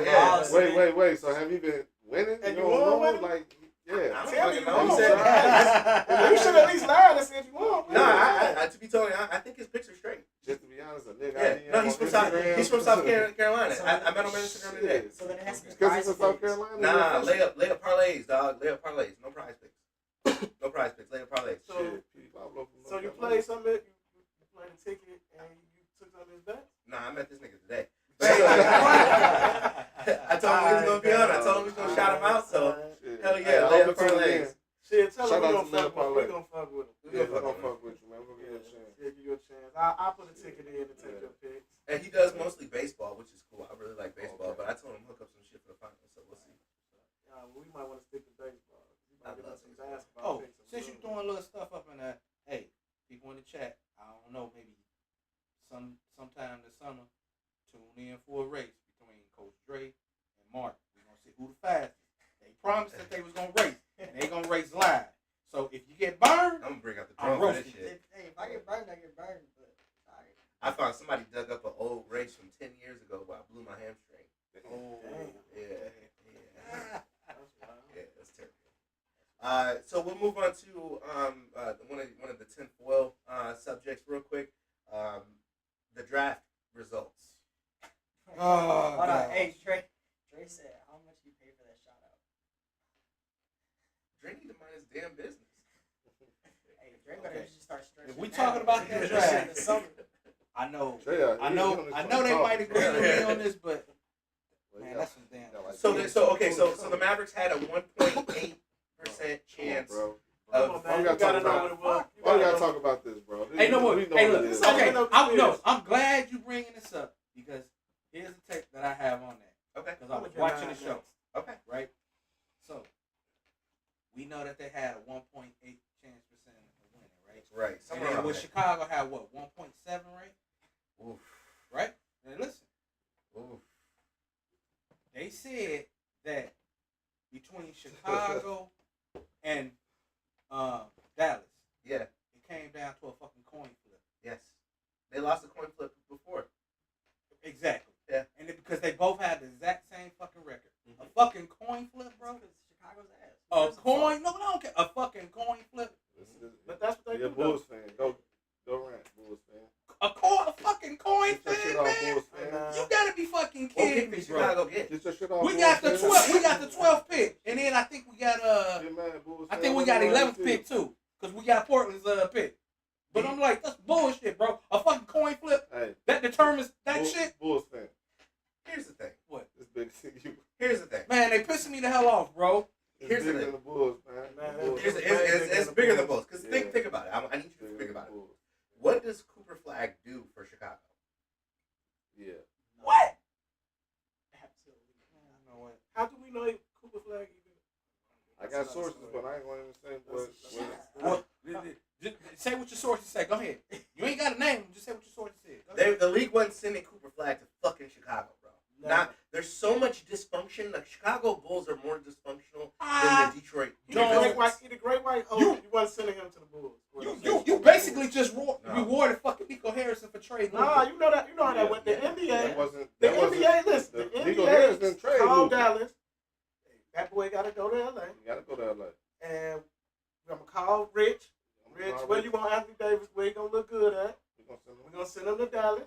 Yeah. Wait. So have you been winning? And you don't won know? with him? Like, yeah. I don't Tell me fucking you know. won. He said, You should at least lie and said you won. no, I to be totally honest, I think his picks are straight. Just to be honest, a nigga. Yeah, no, he's from South Carolina. I met him on Instagram today. So then it has to be Because prize he's from South picks. Carolina. Nah, layup parlays, dog. Layup parlays. No prize picks. No prize picks. Layup parlays. So you played some of it. You played a ticket and you took some of his bets. Nah, I met this nigga today. I told him he was gonna be on. I told him he was gonna shout him out. So hell yeah, layup parlays. Shit, tell him Shout we out to gonna fuck with him. Layup We gonna fuck with him. Yeah, we're gonna fuck with you, man. We're gonna give you a chance. Yeah, give you a chance. I'll put a ticket in and take your picks. And he does mostly baseball, which is cool. I really like baseball, but I told him hook up some shit for the finals, so we'll see. Well, we might want to stick to baseball. We might give us some basketball Oh, picks. since you're throwing little stuff up in there, hey, people in the chat, I don't know, maybe sometime this summer, tune in for a race between Coach Dre and Mark. We're gonna see who the fastest. They promised that they was gonna race, and they gonna race live. So if you get burned, I'm gonna bring out the I'm drone for this roasting. shit. Hey, if I get burned, I get burned. But sorry. I found somebody dug up an old race from 10 years ago where I blew my hamstring. Oh, damn. Yeah. That's wild. Yeah, that's terrible. So we'll move on to one of the tinfoil subjects real quick. The draft results. Oh, Hold on. God. Hey, Dre said, how much you pay for that shout out? Dre need to mind his damn business. Hey, Dre better Okay. just start stretching. If we now. talking about that draft, The summer. I know I they might agree with me on this, but man, that's some damn. So the Mavericks had a 1.8% chance. bro. Come on, man. You gotta know what it was. Why we gotta talk about this, bro? Hey, no more. We know Hey, what look. it is. Okay, No I'm glad you bringing this up because here's the tape that I have on that. Okay. Because I was watching the show. Okay. Right. So we know that they had a 1.8 chance percent of winning, right? Right. And Somewhere then around with there. Chicago had what 1.7, right? Oof. Right. Now listen, Oof. they said that between Chicago and Dallas, Yeah. it came down to a fucking coin flip. Yes. They lost a coin flip before. Exactly. Yeah. And because they both had the exact same fucking record. Mhm. A fucking coin flip, bro. Because Chicago's ass. A coin? No, I don't care. A fucking coin flip. But that's what they You're do. a Bulls fan. Go rant, Bulls fan. A fucking Who kidding picked me, the bro? Chicago get? Get your shit off. We got the 12th pick, and then I think we got I think we got 11th pick too, because we got Portland's pick. But I'm like, that's bullshit, bro. A fucking coin flip that determines that shit. Bulls fan. Here's the thing. What? This big you. Here's the thing. Man, they pissing me the hell off, bro. Here's the thing. The Bulls, man. The Bulls. It's bigger than Bulls. Because think about it. I need you to think about it. What does Cooper Flag do for Chicago? Yeah. What? Absolutely. You know what? How do we know Cooper Flag even? I got sources, but I ain't going to say what. Just say what your sources say. Go ahead. You ain't got a name. Just say what your sources said. The league wasn't sending Cooper Flag to fucking Chicago, bro. No. Not there's so much dysfunction. The Chicago Bulls are more dysfunctional than the Detroit. The Great White Hope. You wasn't sending him to the Bulls. You basically just rewarded fucking Nico Harrison for trade. Nah, you know how that went. The NBA. The NBA. Listen, the Nico Harris didn't NBA trade called Luka. Dallas. That boy got to go to LA. You got to go to LA. And I'm gonna call Rich. Rich, where you want Anthony Davis? Where he gonna look good at? We're gonna send him to Dallas.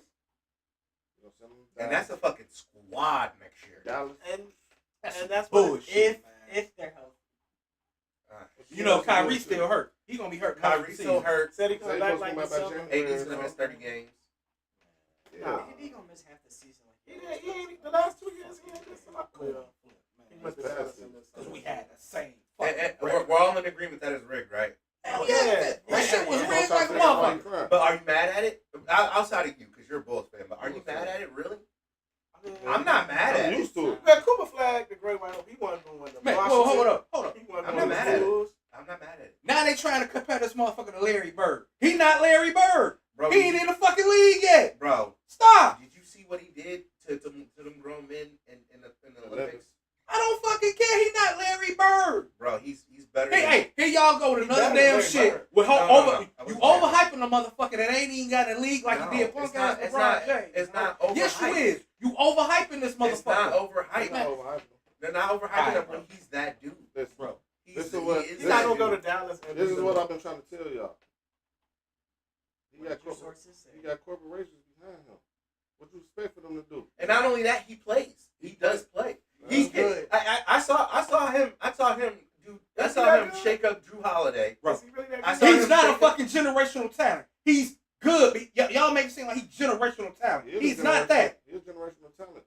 And that's a fucking squad next year. Dallas. And that's bullshit. If they're healthy. You know, Kyrie's still hurt. He's gonna be hurt. Kyrie's still hurt. Said he coming back like December. AD's gonna miss 30 games. Nah. He gonna miss half the season. He ain't the last 2 years. He ain't missed a lot. He went to Dallas because we had the same. We're all in agreement that it's rigged, right? Hell yeah. That shit was rigged like a motherfucker. But are you mad at it? Outside of you, because you're a Bulls fan, but are you mad at it, really? I'm not mad at it. Used to it. Well, Cooper Flag, the Great White Hope, he wasn't going to win the Man, hold up. I'm not mad at it. I'm not mad at it. Now they trying to compare this motherfucker to Larry Bird. He not Larry Bird. Bro, he ain't in the fucking league yet. Bro. Stop. Did you see what he did to them grown men in the Olympics? I don't fucking care. He not Larry Bird. Bro, he's better Hey, here y'all go with another damn shit. With you overhyping a motherfucker that ain't even got a league like he did punk ass LeBron James. It's not overhyped. Yes, you is. You overhyping this motherfucker. It's not overhyped. They're not overhyping him when he's that dude. Listen, bro. He's not going to go to Dallas. This is what I've been trying to tell y'all. He got corporations behind him. What you expect for them to do? And not only that, he plays. He does play. He's good. I saw him shake up Drew Holiday. He's not a fucking generational talent. He's good. Y'all make it seem like he's generational talent. He's not that. He's generational talent.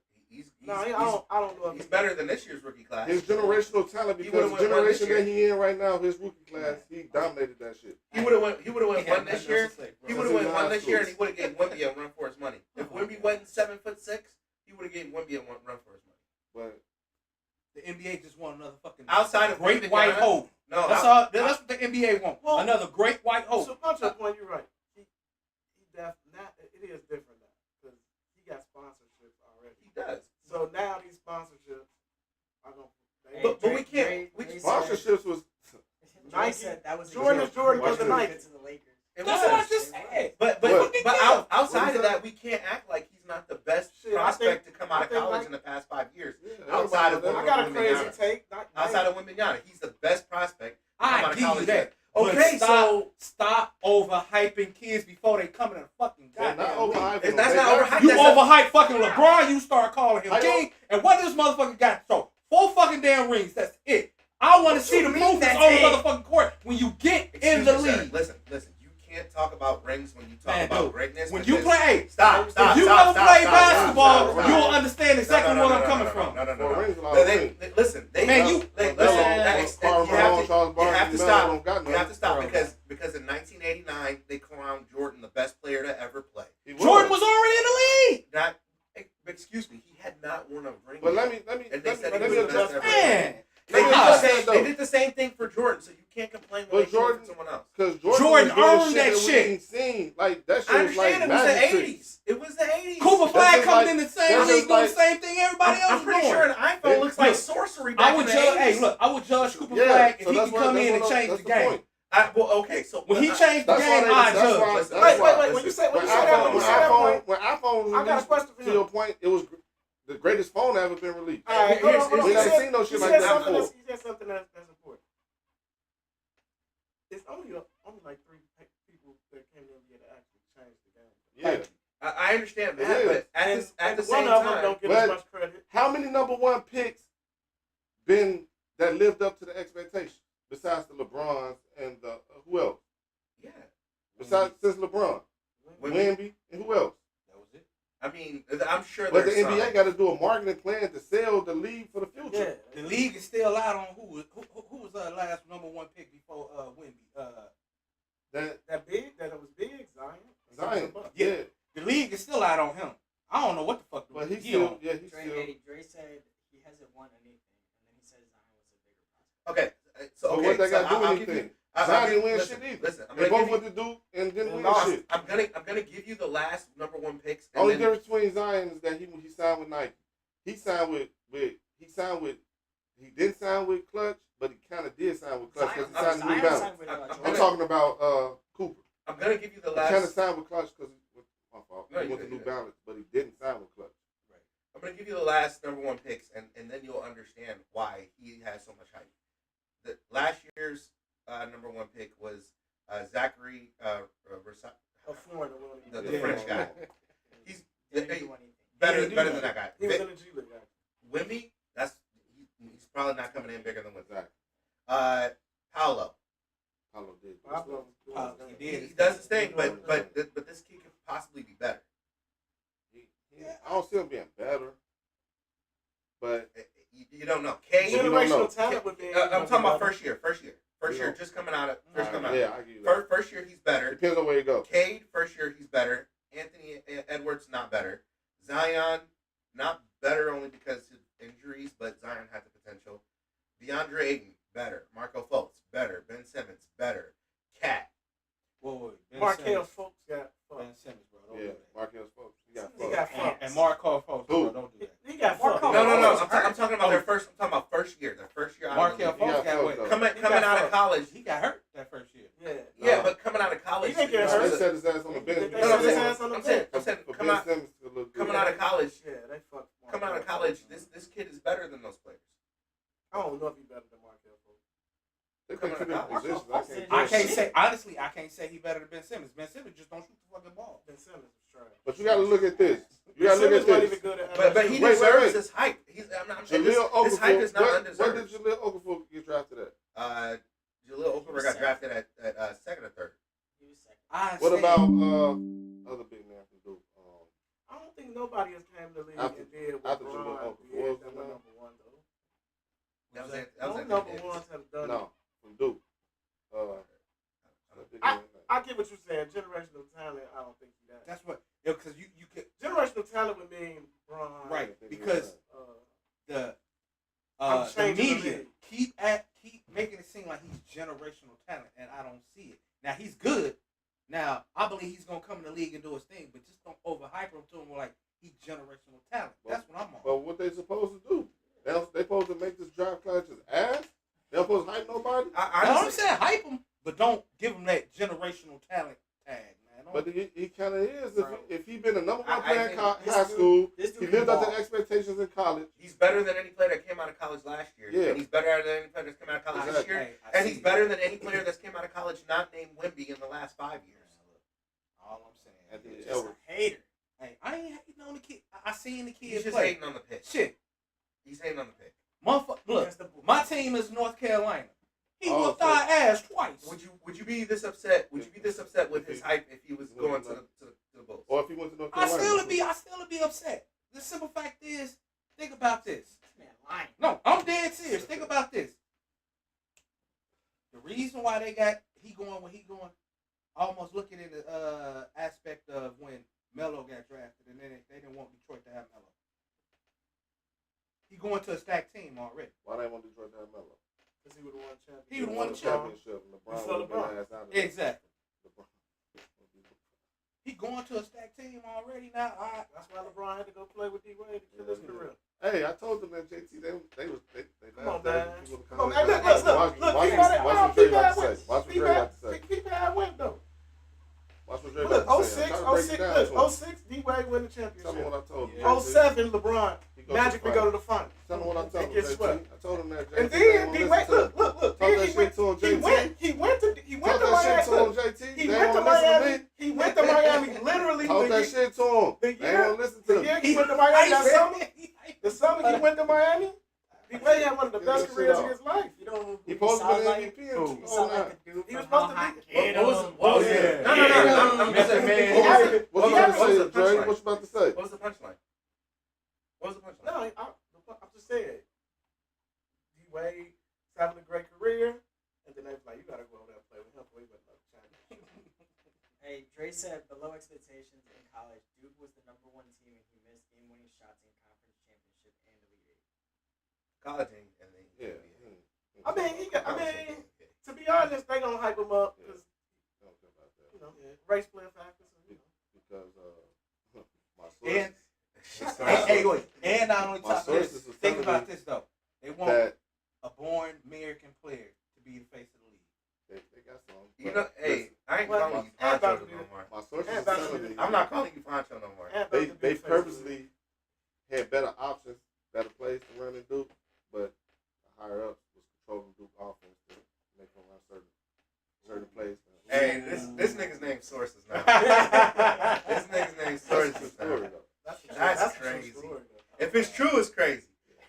I don't know. He's better than this year's rookie class. His generational talent, because the generation that he in right now, his rookie class, he dominated that shit. He would have won one this year. He would have won one this year, and he would have gave Wemby a run for his money. If Wemby wasn't 7'6", he would have gave Wemby a run for his money. But the NBA just want another fucking outside of great white hope. No, that's all. That's what the NBA want. Well, another great white hope. So much of the point, you're right. It is different now because he got sponsorships already. He does. So now these sponsorships are going. But we can't. Sponsorships was Nike. That was Jordan was the Nike. To the Lakers. That's what I just said. But outside of that, we can't act like he's not the best prospect to come out of college in the past 5 years. Outside of I got a crazy take. Outside of Wembanyama, he's the best prospect. I give you that. Okay, so stop overhyping kids before they come in a fucking goddamn league. That's not overhyped. You overhype fucking LeBron. You start calling him king. And what this motherfucker got? So 4 fucking damn rings. That's it. I want to see the movements on the motherfucking court when you get in the league. Listen. You can't talk about rings when you talk about greatness. When you play, stop. If you ever play basketball, you'll understand exactly where I'm coming from. No. Listen, you have to stop. You have to stop because in 1989 they crowned Jordan the best player to ever play. Jordan was already in the league. Excuse me, he had not won a ring. But let me adjust. Man. They did the same thing for Jordan, so you can't complain when they Jordan, for someone else. Because Jordan earned that shit. Seen. Like, that shit I understand was like it was the 80s. It was the 80s. Cooper Flag coming in the same league doing the same thing everybody else I'm pretty doing. sure an iPhone looks like sorcery back in the 80s. I would judge Cooper Flag if he can come in and change the game. So when he changed the game, I judge. Wait. When you say that, when iPhone I got a question for you. To your point, it was the greatest phone ever been released. All right, we never seen no shit like that before. He said something that's important. It's only like 3 people that came in here to actually change the game. Yeah. I understand It that, is. but at the one same of them time, don't get But- as much credit. How many number one picks been that lived up to the expectation besides the LeBrons and the who else? yeah, Besides since LeBron, Wemby, and who else? That was it. I mean, I'm sure But the there's NBA some. got to do a marketing plan to sell the league for the future. Yeah. The league is still out on who was the last number one pick before Wemby. That That it was big, Zion. Zion, $600. yeah. The league is still out on him. I don't know what the fuck. But he's he still, on. yeah, he's Dre, still. Dre said he hasn't won anything, and then he said Zion was a bigger prospect. Okay, so But okay, what they got to so do I'll give anything? you. I'll Zion give- didn't win listen, shit either. Listen, I'm They gonna both give went to Duke and didn't They win lost. shit. I'm gonna give you the last number one picks. And Only then, difference between Zion is that he signed with Nike. He signed with he didn't sign with Clutch, but he kind of did sign with Clutch because he signed New Zion Balance. signed with I'm I'm gonna- talking about Cooper. I'm gonna give you the He kind of last. signed with Clutch because my fault. No, He you went to good, New you good. Balance, but he didn't sign with Clutch. I'm gonna give you the last number one picks, and then you'll understand why he has so much hype. The last year's number one pick was Zachary A foreigner. Will he the do? French guy. He's Didn't hey, do anything. better didn't do than that. that guy. He was in the G League. Actually. Wimby, he's probably not coming in bigger than Wimby. Exactly. Paolo, Paulo did. Pablo was doing Pablo, his he thing. did. he does his thing, but this kid could possibly be better. I don't see him being better, but You don't know. Cade, You don't know. Generational talent would be. I'm talking about first year, You know. just coming out. Coming out. yeah, I give you that. First year he's better. Depends on where you go. Cade, first year he's better. Anthony Edwards, not better. Zion, not better only because of injuries, but Zion has the potential. DeAndre Ayton, better. Marco Fultz, better. Ben Simmons, better. Cat. Whoa, Ben Markel Simmons. folks got Ben fucked. Simmons, bro. Don't Yeah, do that. Marquez Fultz. He got He fucked. got fucked. And Markel Fultz, bro. Who? Don't do that. He got Marco fucked. No. Fultz I'm talking about their first. I'm talking about first year. Their first year. Out of the Markel league. Fultz got got fucked, wet. though. Coming He got out of fucked. college. He got hurt that first year. Yeah. Yeah, No. but coming out of college. He didn't get you know, hurt. They listen, set his ass on the bench. They because set of his that. ass on the I'm saying, bench. For come Ben out, Simmons to look good. coming out of college. Yeah, they fucked. Coming out of college, this kid is better than those players. I don't know if he's better than Markel folks. They play two different Marco positions. Fultz I is- can't. I can't say honestly. I can't say he better than Ben Simmons. Ben Simmons just don't shoot the fucking ball. Ben Simmons is trash. But you got to look at this. You Ben got to look Simmons at wasn't this. even good at But he LSU. Wait, deserves wait. his hype. I'm saying Jaleel his hype is not Okafor. When undeserved. did Jaleel Okafor get drafted at? Jaleel Okafor got drafted at second or third. He was second. What about other big man from Duke? I don't think nobody has came to the league After- and did what after Bron Jaleel Okafor did. was That the was man? number one though. That was No Anthony number Davis. ones have done it. No, from Duke. That big I- man. I get what you're saying. Generational talent, I don't think he that. That's what. Because you could Generational talent would mean Bron. right I think because Uh, the I'm the changing the media league. keep making it seem like he's generational talent, and I don't see it. Now he's good. Now I believe he's gonna come in the league and do his thing, but just don't overhype him to him like he's generational talent. That's what I'm on. But what they supposed to do? They supposed to make this draft class just ass? They supposed to hype nobody? I Now, I'm honestly, saying hype him, but don't give him that generational talent tag, man. Don't- But he kind of is. If he been a number one I player in think high school, This he dude lived up can to ball. expectations in college. he's better than any player that came out of college last year. Yeah. And he's better than any player that's come out of college this Exactly. year. Hey, I And see he's you. better than any player that's came out of college not named Wemby in the last 5 years. All I'm saying Anthony is, Just Edwards. a hater. hey, I ain't hating on the kid. I seen the kid He's just play. hating on the pick. Shit, He's hating on the pick. motherfucker. Look, Against the Bulls. my team is North Carolina. He Oh, whooped so- our ass twice. Would you be this upset? Would you be this upset with his hype if he was going to the Bulls? Or if he went to North I Carolina. still would be upset. The simple fact is, think about this. This man lying. No, I'm dead serious. Think about this. The reason why he going where he going, almost looking at the aspect of when Melo got drafted, and then they didn't want Detroit to have Melo. He going to a stacked team already. Why they want Detroit to have Melo? because he would have won a championship. He would've won a championship. LeBron Before would have been LeBron. ass out of there. Exactly. LeBron. He going to a stacked team already now. That's why LeBron had to go play with D Wade to kill his career. Hey, I told them that JT they Come on, laughed at man. people to Come on, come man. in. Look, Watch keep what that Dre win. got to say. Watch what Dre got to say. Keep that win, though. Watch what Dre Look, got to say. 06, I'm trying to break it down to him. 06, D Wade win the Tell me championship. what I told him. Yeah. 07, LeBron He go magically to go the to the final. Tell him what I told And him, get JT. swept. I told him that JT. And they then won't D listen Wade, to him. look. Talk Then that shit to him, JT. he went to Talk that shit Miami. to him, Look, JT. He They went to won't listen to Miami. me. He went to Miami literally. Talk the that year- shit to him, he went to Miami? D-Wade had one of the Get best that shit careers of out. his life. You know, He supposed to sound be like, MVP he in sound 09. like the dude He was from supposed to How be- Hot What was Get 'Em. what was Yeah. it? No, I'm Method saying, Man. What was the what was say, the Dre? punchline? What you about to say? What was the punchline? What was the punchline? No, I'm just saying. D-Wade was having a great career, and then they was like, you got to go over there and play with him before he went to China. Hey, Dre said below expectations in college, Duke was the number 1 team and he missed game-winning shots in conference championship and Elite Eight. College and then Yeah. I mean, to be honest, they gonna hype him up because Don't care about that. you know race player factors. And, you know. Because my And sources, hey, wait. And not only My top sources this, was think telling about me this though. They want that a born American player to be the face of the league. they got some. You but know, hey, listen, I ain't Well, calling you and Poncho about to no do- more. my sources And was about to telling do- me I'm not calling you Poncho no more. And they Bucky they Beef purposely had better options, better plays to run than Duke, but the higher ups was controlling Duke offense to make them run certain plays. Hey, this nigga's name Sources now. This nigga's name That's a true Sources story now. though. That's a true crazy. story, though. If it's true, it's crazy.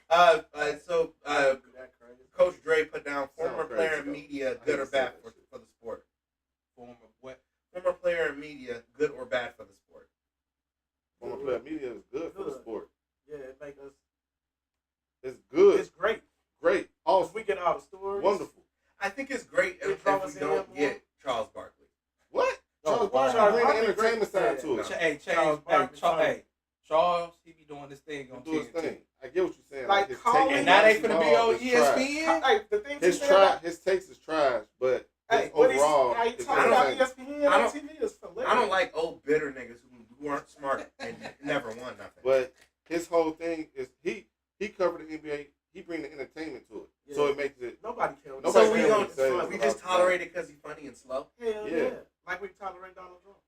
So That crazy. Coach Dre put down former Sound player crazy, in though. media, I good hate or to say bad that for shit. the sport. Form of what? Former player in media, good or bad for the sport. Former player media is good for the Good. sport. Yeah, it make us. It's good. It's great. Great. If Awesome. we get all the stories. Wonderful. I think it's great It if draws we in don't more. get Charles Barkley. What? No, Charles wow. Barkley bring the Barkley entertainment great. side to Yeah. it. Hey, Charles Barkley funny. hey, Charles, he be doing this thing He on do his TNT. thing. I get what you're saying. Like his calling- take And that ain't basketball finna be on is trash. ESPN. Hey, the thing he said about, His takes is trash, but hey, his what he's, overall how he is talking about entertaining. ESPN I on TV is hilarious. I don't like old bitter niggas who aren't smart and never won nothing. But his whole thing is he covered the NBA. He bring the entertainment to it, so Yeah. it makes it. Nobody cares. Nobody so we cares what don't. he says We about just that. tolerate it because he's funny and slow. Hell Yeah. yeah. Like we tolerate Donald Trump.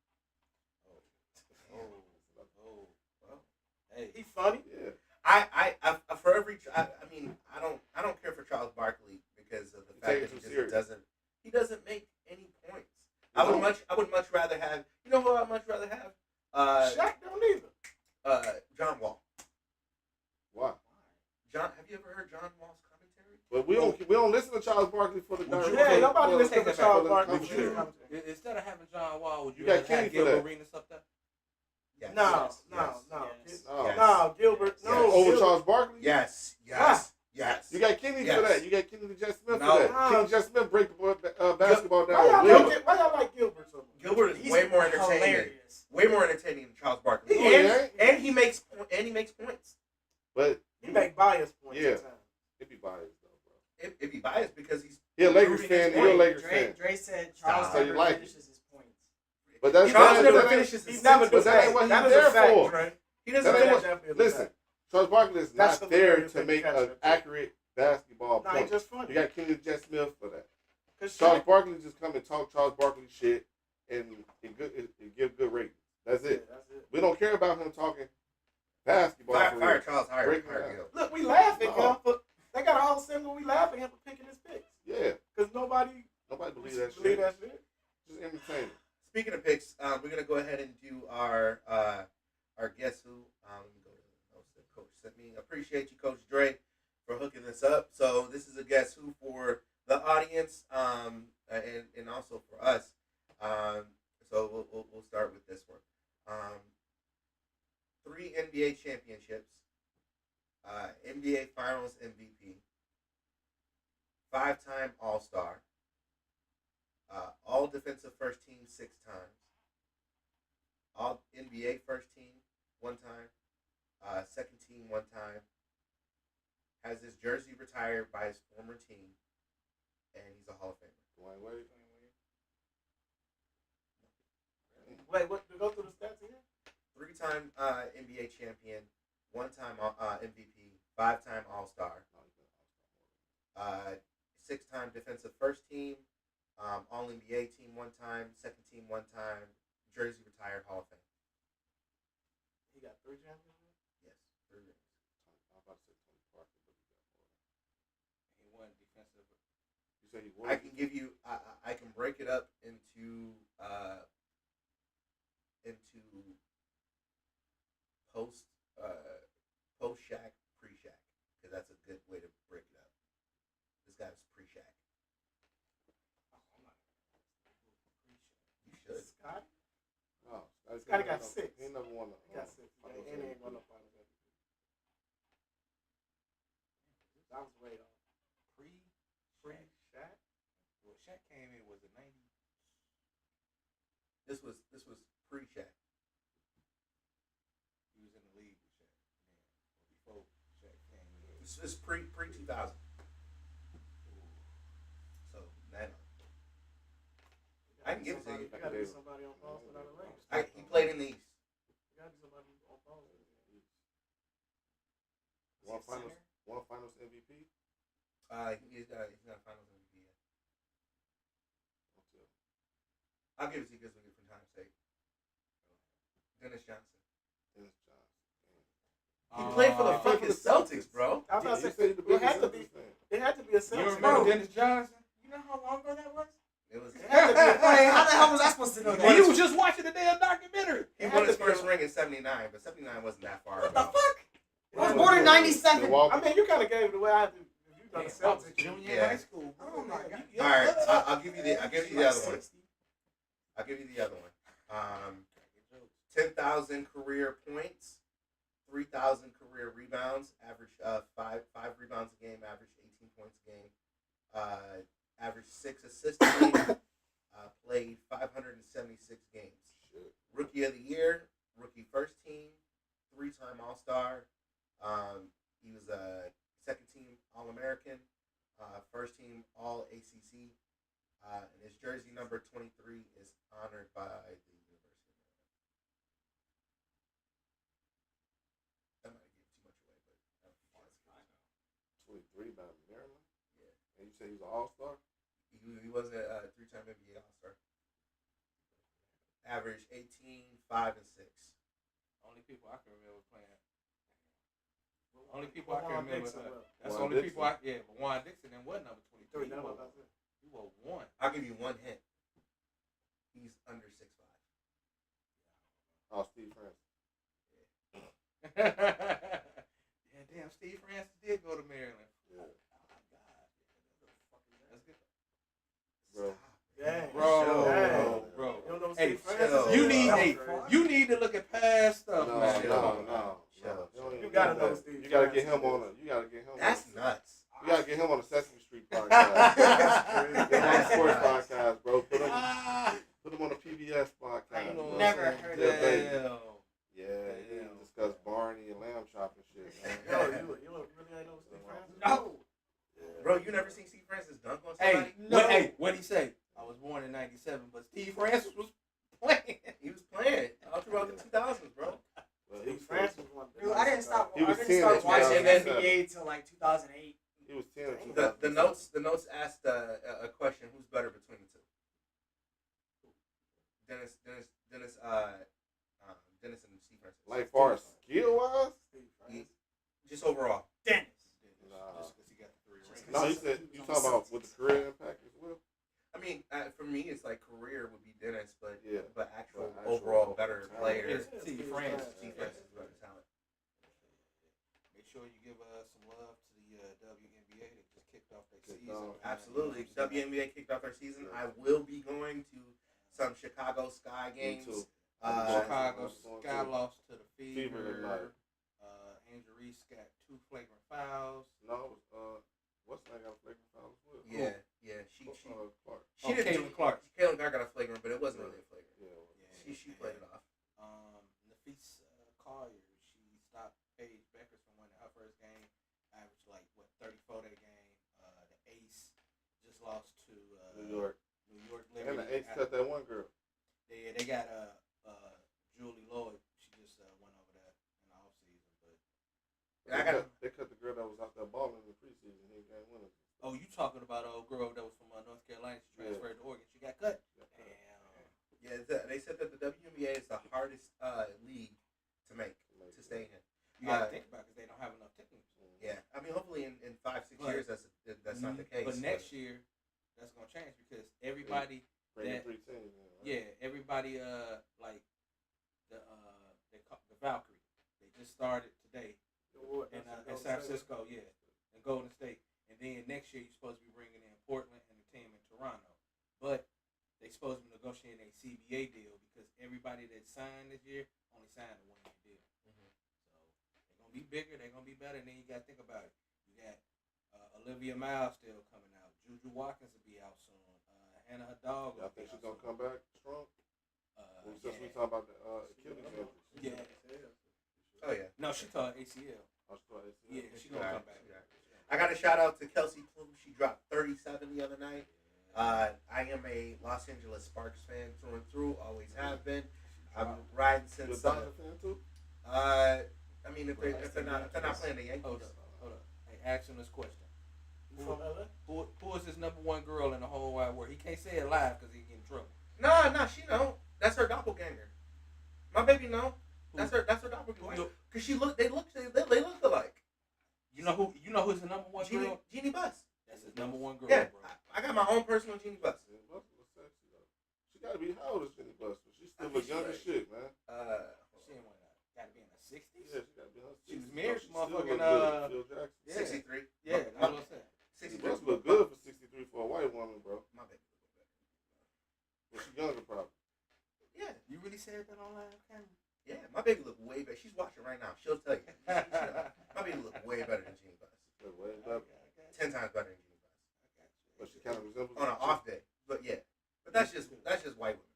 Hey, He funny. Yeah. I for every. I mean, I don't care for Charles Barkley because of the You fact take that it he too just serious. doesn't make any points. You I would don't. much rather have. You know who I'd much rather have? Shaq don't either. John Wall. Why? John, have you ever heard John Wall's commentary? But we don't listen to Charles Barkley for the Would you- direct. Yeah, nobody for- listen take to that Charles back. Barkley. Would you- instead of having John Wall, would you You got rather Kenny have for Gilbert that. Arenas up there? Yes. No, Yes. no, Yes. no. Yes. No. Yes. No, Gilbert. Yes. No, Over Gilbert. Charles Barkley? Yes. Yes. Yes. You got Kenny Yes. for that. You got Kenny to Jet Smith No. for that. No. Kenny Jet Smith break the basketball Why down. y'all, Will. why y'all like Gilbert so much? Gilbert is He's way more entertaining. hilarious. Way more entertaining than Charles Barkley. Oh, yeah? And he makes points. But He make bias points Yeah. sometimes. it be biased though, bro. If he biased because he's He a Lakers proving fan. his He a point. Lakers Dre, fan. Dre said Stop. Charles So you never like it. finishes his points. But that's Charles that- never that ain't- finishes He his never sentence. does But that ain't what that. he's That is there a fact, for. Dre. He doesn't That ain't finish. what- Definitely a Listen, fact. Charles Barkley is That's not the there hilarious to thing make to catch an that. accurate basketball Nah, he point. just funny. You got Kenny Jet Smith for that. Cause Charles Shaq, Barkley just come and talk Charles Barkley shit and give good ratings. That's yeah, it. that's it. We don't care about him talking basketball. for Fire real. Charles Break higher it Gil. Look, we laugh at No. him for. They got a whole segment we laugh at him for picking his picks. Yeah, Cause nobody nobody believes that believe shit. that shit. Just entertaining. Speaking of picks, we're gonna go ahead and do our guess who. Let me go to the notes that Coach sent me. Appreciate you, Coach Dre, for hooking this up. So this is a guess who for the audience, and also for us. So we'll start with this one. 3 NBA championships, NBA Finals MVP, 5-time All-Star, All Defensive First Team 6 times, All NBA First Team 1 time, Second Team 1 time, has his jersey retired by his former team, and he's a Hall of Famer. Dwayne Wade. Wait, what? To go through the stats again? 3-time NBA champion, 1-time MVP, 5-time All-Star, 6-time Defensive First Team, All NBA Team 1 time, Second Team 1 time, jersey retired Hall of Fame. He got 3 championships. Yes, 3 rings. I'm about to say Tony Parker, but he got more. He won defensive. You say he won. I can give you. I can break it up into post Shaq, pre Shaq. Scotty got 6. He never won. He got 6. And he ain't won no finals MVP. That was way off. Pre-Shaq. Well, Shaq came in, was it 90? This was pre-Shaq. He was in the league with Shaq. Before Shaq came in. This is pre 2000. So that I can give it to you. You gotta be somebody on Boston out of the Lakers. He played in the East. You gotta be somebody on Boston. One finals MVP. He's not a Finals MVP yet. I'll give it to you because we get from time's sake. Dennis Johnson. He played for the fucking Celtics, bro. I was about to You say, said the it had biggest to be. Celtics fan. It had to be a You Celtics. remember Dennis Johnson? You know how long ago that was? It was. It had to be. Like, how the hell was I supposed to know that? He was just watching the damn documentary. He won his first ring in '79, but '79 wasn't that far What the ago. fuck? I was born in '97. Milwaukee. I mean, you kind of gave it away. I had to. If you done the I was Celtics, junior Yeah. high school. Oh my God. All right, I'll give you the other one. 60. I'll give you the other one. 10,000 career points, 3,000 career rebounds, average five rebounds a game, average 18 points a game, average 6 assists a game, played 576 games. Rookie of the year, rookie first team, 3-time All-Star. He was a second team All-American, first team All-ACC, and his jersey number 23 is honored by the University of Maryland. That might give too much away, but that's 23 by Maryland. Yeah. And you say he was an All-Star? He was a 3-time NBA All-Star. Average 18, 5, and 6. Only people I can remember playing. Only people I can Juan remember. Dixon, That's the Juan only Dixon. people but Juan Dixon and what number 23? That was about it. He was 1. I'll give you one hint. He's under 6'5". Oh, Steve Francis. Yeah, damn, Steve Francis did go to Maryland. Yeah. Oh my God. That's good. Bro. Dang. Bro. You don't know Hey, Steve Francis? chill. You need to look at past stuff, No, man. no. You gotta know Steve. You gotta get him on a. You gotta get him. That's nuts. You gotta get him on the Sesame Street podcast. Get him on the sports podcast, bro. Put him on the PBS podcast. I bro. never heard Yeah, of baby. that. Yeah, he discuss Barney and lamb chop and shit. Yo, Man. you really ain't know Steve Francis? No. Bro, you never seen Steve Francis dunk on Hey, somebody? what'd he say? I was born in '97, but Steve Francis was playing. He was playing all throughout the 2000s, bro. Well, Steve Francis was one of the Dude, I didn't stop. He I was didn't 10 start in watching 2007. NBA till like 2008. He was 10 in The 2000. notes asked a question: who's better between the two? Dennis and Steve Francis. Like far as skill wise, Steve Francis. Just overall. Dennis. nah. Just because he got the 3 rings. No, you said you talking about with the career impact as well. I mean, for me, it's like career would be Dennis, but Yeah. actual But actual overall better talent. player. It's Steve Francis. Steve Francis is better talent. Make sure you give some love to the WNBA. They just kicked off their Kicked season. off. Absolutely. WNBA kicked off their season. I will be going to some Chicago Sky Me games. too. Chicago I'm going Sky to. lost to the Fever Fever. tonight. Angel Reese got 2 flagrant fouls. No, what's that got a flagrant foul as well? Yeah. She Clark. didn't Caitlin do Clark. Caitlin Clark got a flagrant, but it wasn't really a flagrant. Yeah. She played it off. Nafise Collier, she stopped Paige Beckers from winning her first game. Averaged 34 that game. The Ace just lost to New York. Liberty. And the Ace cut that one girl. They got Julie Lloyd. She just went over that in the offseason. But They cut the girl that was out there balling in the preseason. He game winners. oh, you talking about an old girl that was from North Carolina? She transferred to Oregon. She got cut. Damn. Yeah, they said that the WNBA is the hardest league to make, to stay in. You gotta think about it because they don't have enough teams. Yeah, I mean, hopefully in 5-6 years that's not the case. But next year, that's gonna change because everybody, Bring that- the 3 teams. everybody, like the Valkyrie, they just started today in San Francisco, and Golden State, and then next year you're supposed to be bringing in Portland and the team in Toronto, but they supposed to be negotiating a CBA deal because everybody that signed this year only signed a 1 year deal. So they're gonna be bigger, they're gonna be better. And then you gotta think about it. You got Olivia Miles still coming out. Juju Watkins will be out soon. Hannah her dog. I think she's gonna come back strong. Since we Yeah. talking about the Achilles injury. Yeah. Oh yeah. No, she tore ACL. Yeah, she gonna come back. I got a shout out to Kelsey Plum. She dropped 37 the other night. I am a Los Angeles Sparks fan through and through. Always have been. I'm riding You a since. Dodger fan too? I mean, if they're not playing the Yankees. Hold up. Hey, ask him this question. You from LA? Who is his number one girl in the whole wide world? He can't say it live because he get in trouble. Nah, she know. That's her doppelganger. My baby know. That's her doppelganger. Cause they look alike. You know who's the number one girl? Jeannie Buss. That's his number one girl, Yeah, bro. I got my own personal Jeannie Buss. Jeannie Buss was sexy though. She gotta be, how old is Jeannie Buss? She still look young as shit, man. She ain't gotta be in her 60s. Yeah, she gotta be in her 60s. She was married to She still motherfucking Phil Jackson. yeah. 63. Yeah, that's what I'm saying. Jeannie Buss look good for 63 for a white woman, bro. My baby. But she younger probably. Yeah. You really said that on live camera? Yeah, my baby look way better. She's watching right now. She'll tell you. My baby look way better than Jeannie Buss. Way better. 10 times better than Jeannie Buss. But she kind of resembles On an her. off day. But yeah. But that's just white women.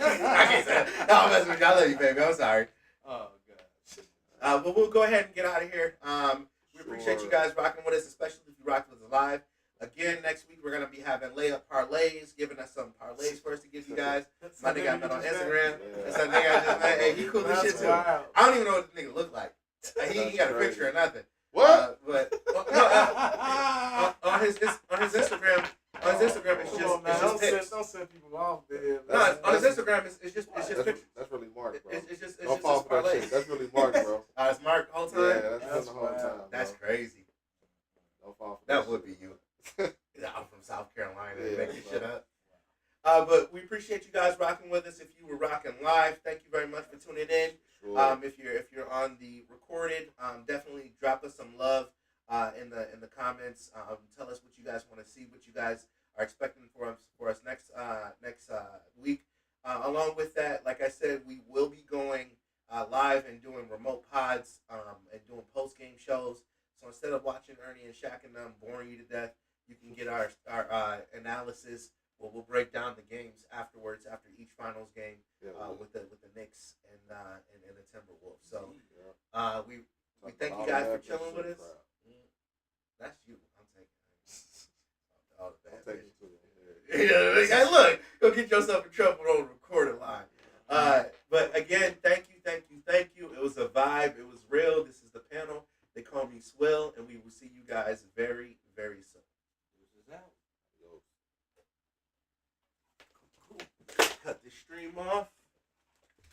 I can't say that. No, I'm messing with you. I love you, baby. I'm sorry. Oh, God. But we'll go ahead and get out of here. We appreciate you guys rocking with us, especially if you rocked with us live. Again, next week we're going to be having layup parlays, giving us some parlays for us to give you guys. My nigga I met on Instagram. That's that nigga I just met. Hey, he cool as shit too. Wild. I don't even know what the nigga look like. He ain't got a picture or nothing. What? But on his Instagram, it's Come just on, man. it's just pics. Don't send people off there. No, on his Instagram, it's just pictures. That's really Mark, bro. It's just Don't fall for that parlays. shit. That's really Mark, bro. It's Mark the whole time. Yeah, that's the whole wild. time. Bro. That's crazy. Don't fall for That would shit. be you. I'm from South Carolina. Yeah, Making bro. shit up. But we appreciate you guys rocking with us. If you were rocking live, thank you very much for tuning in. Sure. If you're on the recorded, definitely drop us some love in the comments. Tell us what you guys want to see, what you guys are expecting for us next week. Along with that, like I said, we will be going live and doing remote pods and doing post game shows. So instead of watching Ernie and Shaq and them boring you to death, you can get our analysis. We'll break down the games afterwards after each finals game with the Knicks and the Timberwolves. So we thank you guys for chilling with us. That's you. I'm taking all the bad bitches. Hey, look, go get yourself in trouble on the recorded line. But again, thank you. It was a vibe. It was real. This is the panel. They call me Swill, and we will see you guys very, very soon. Cut this stream off.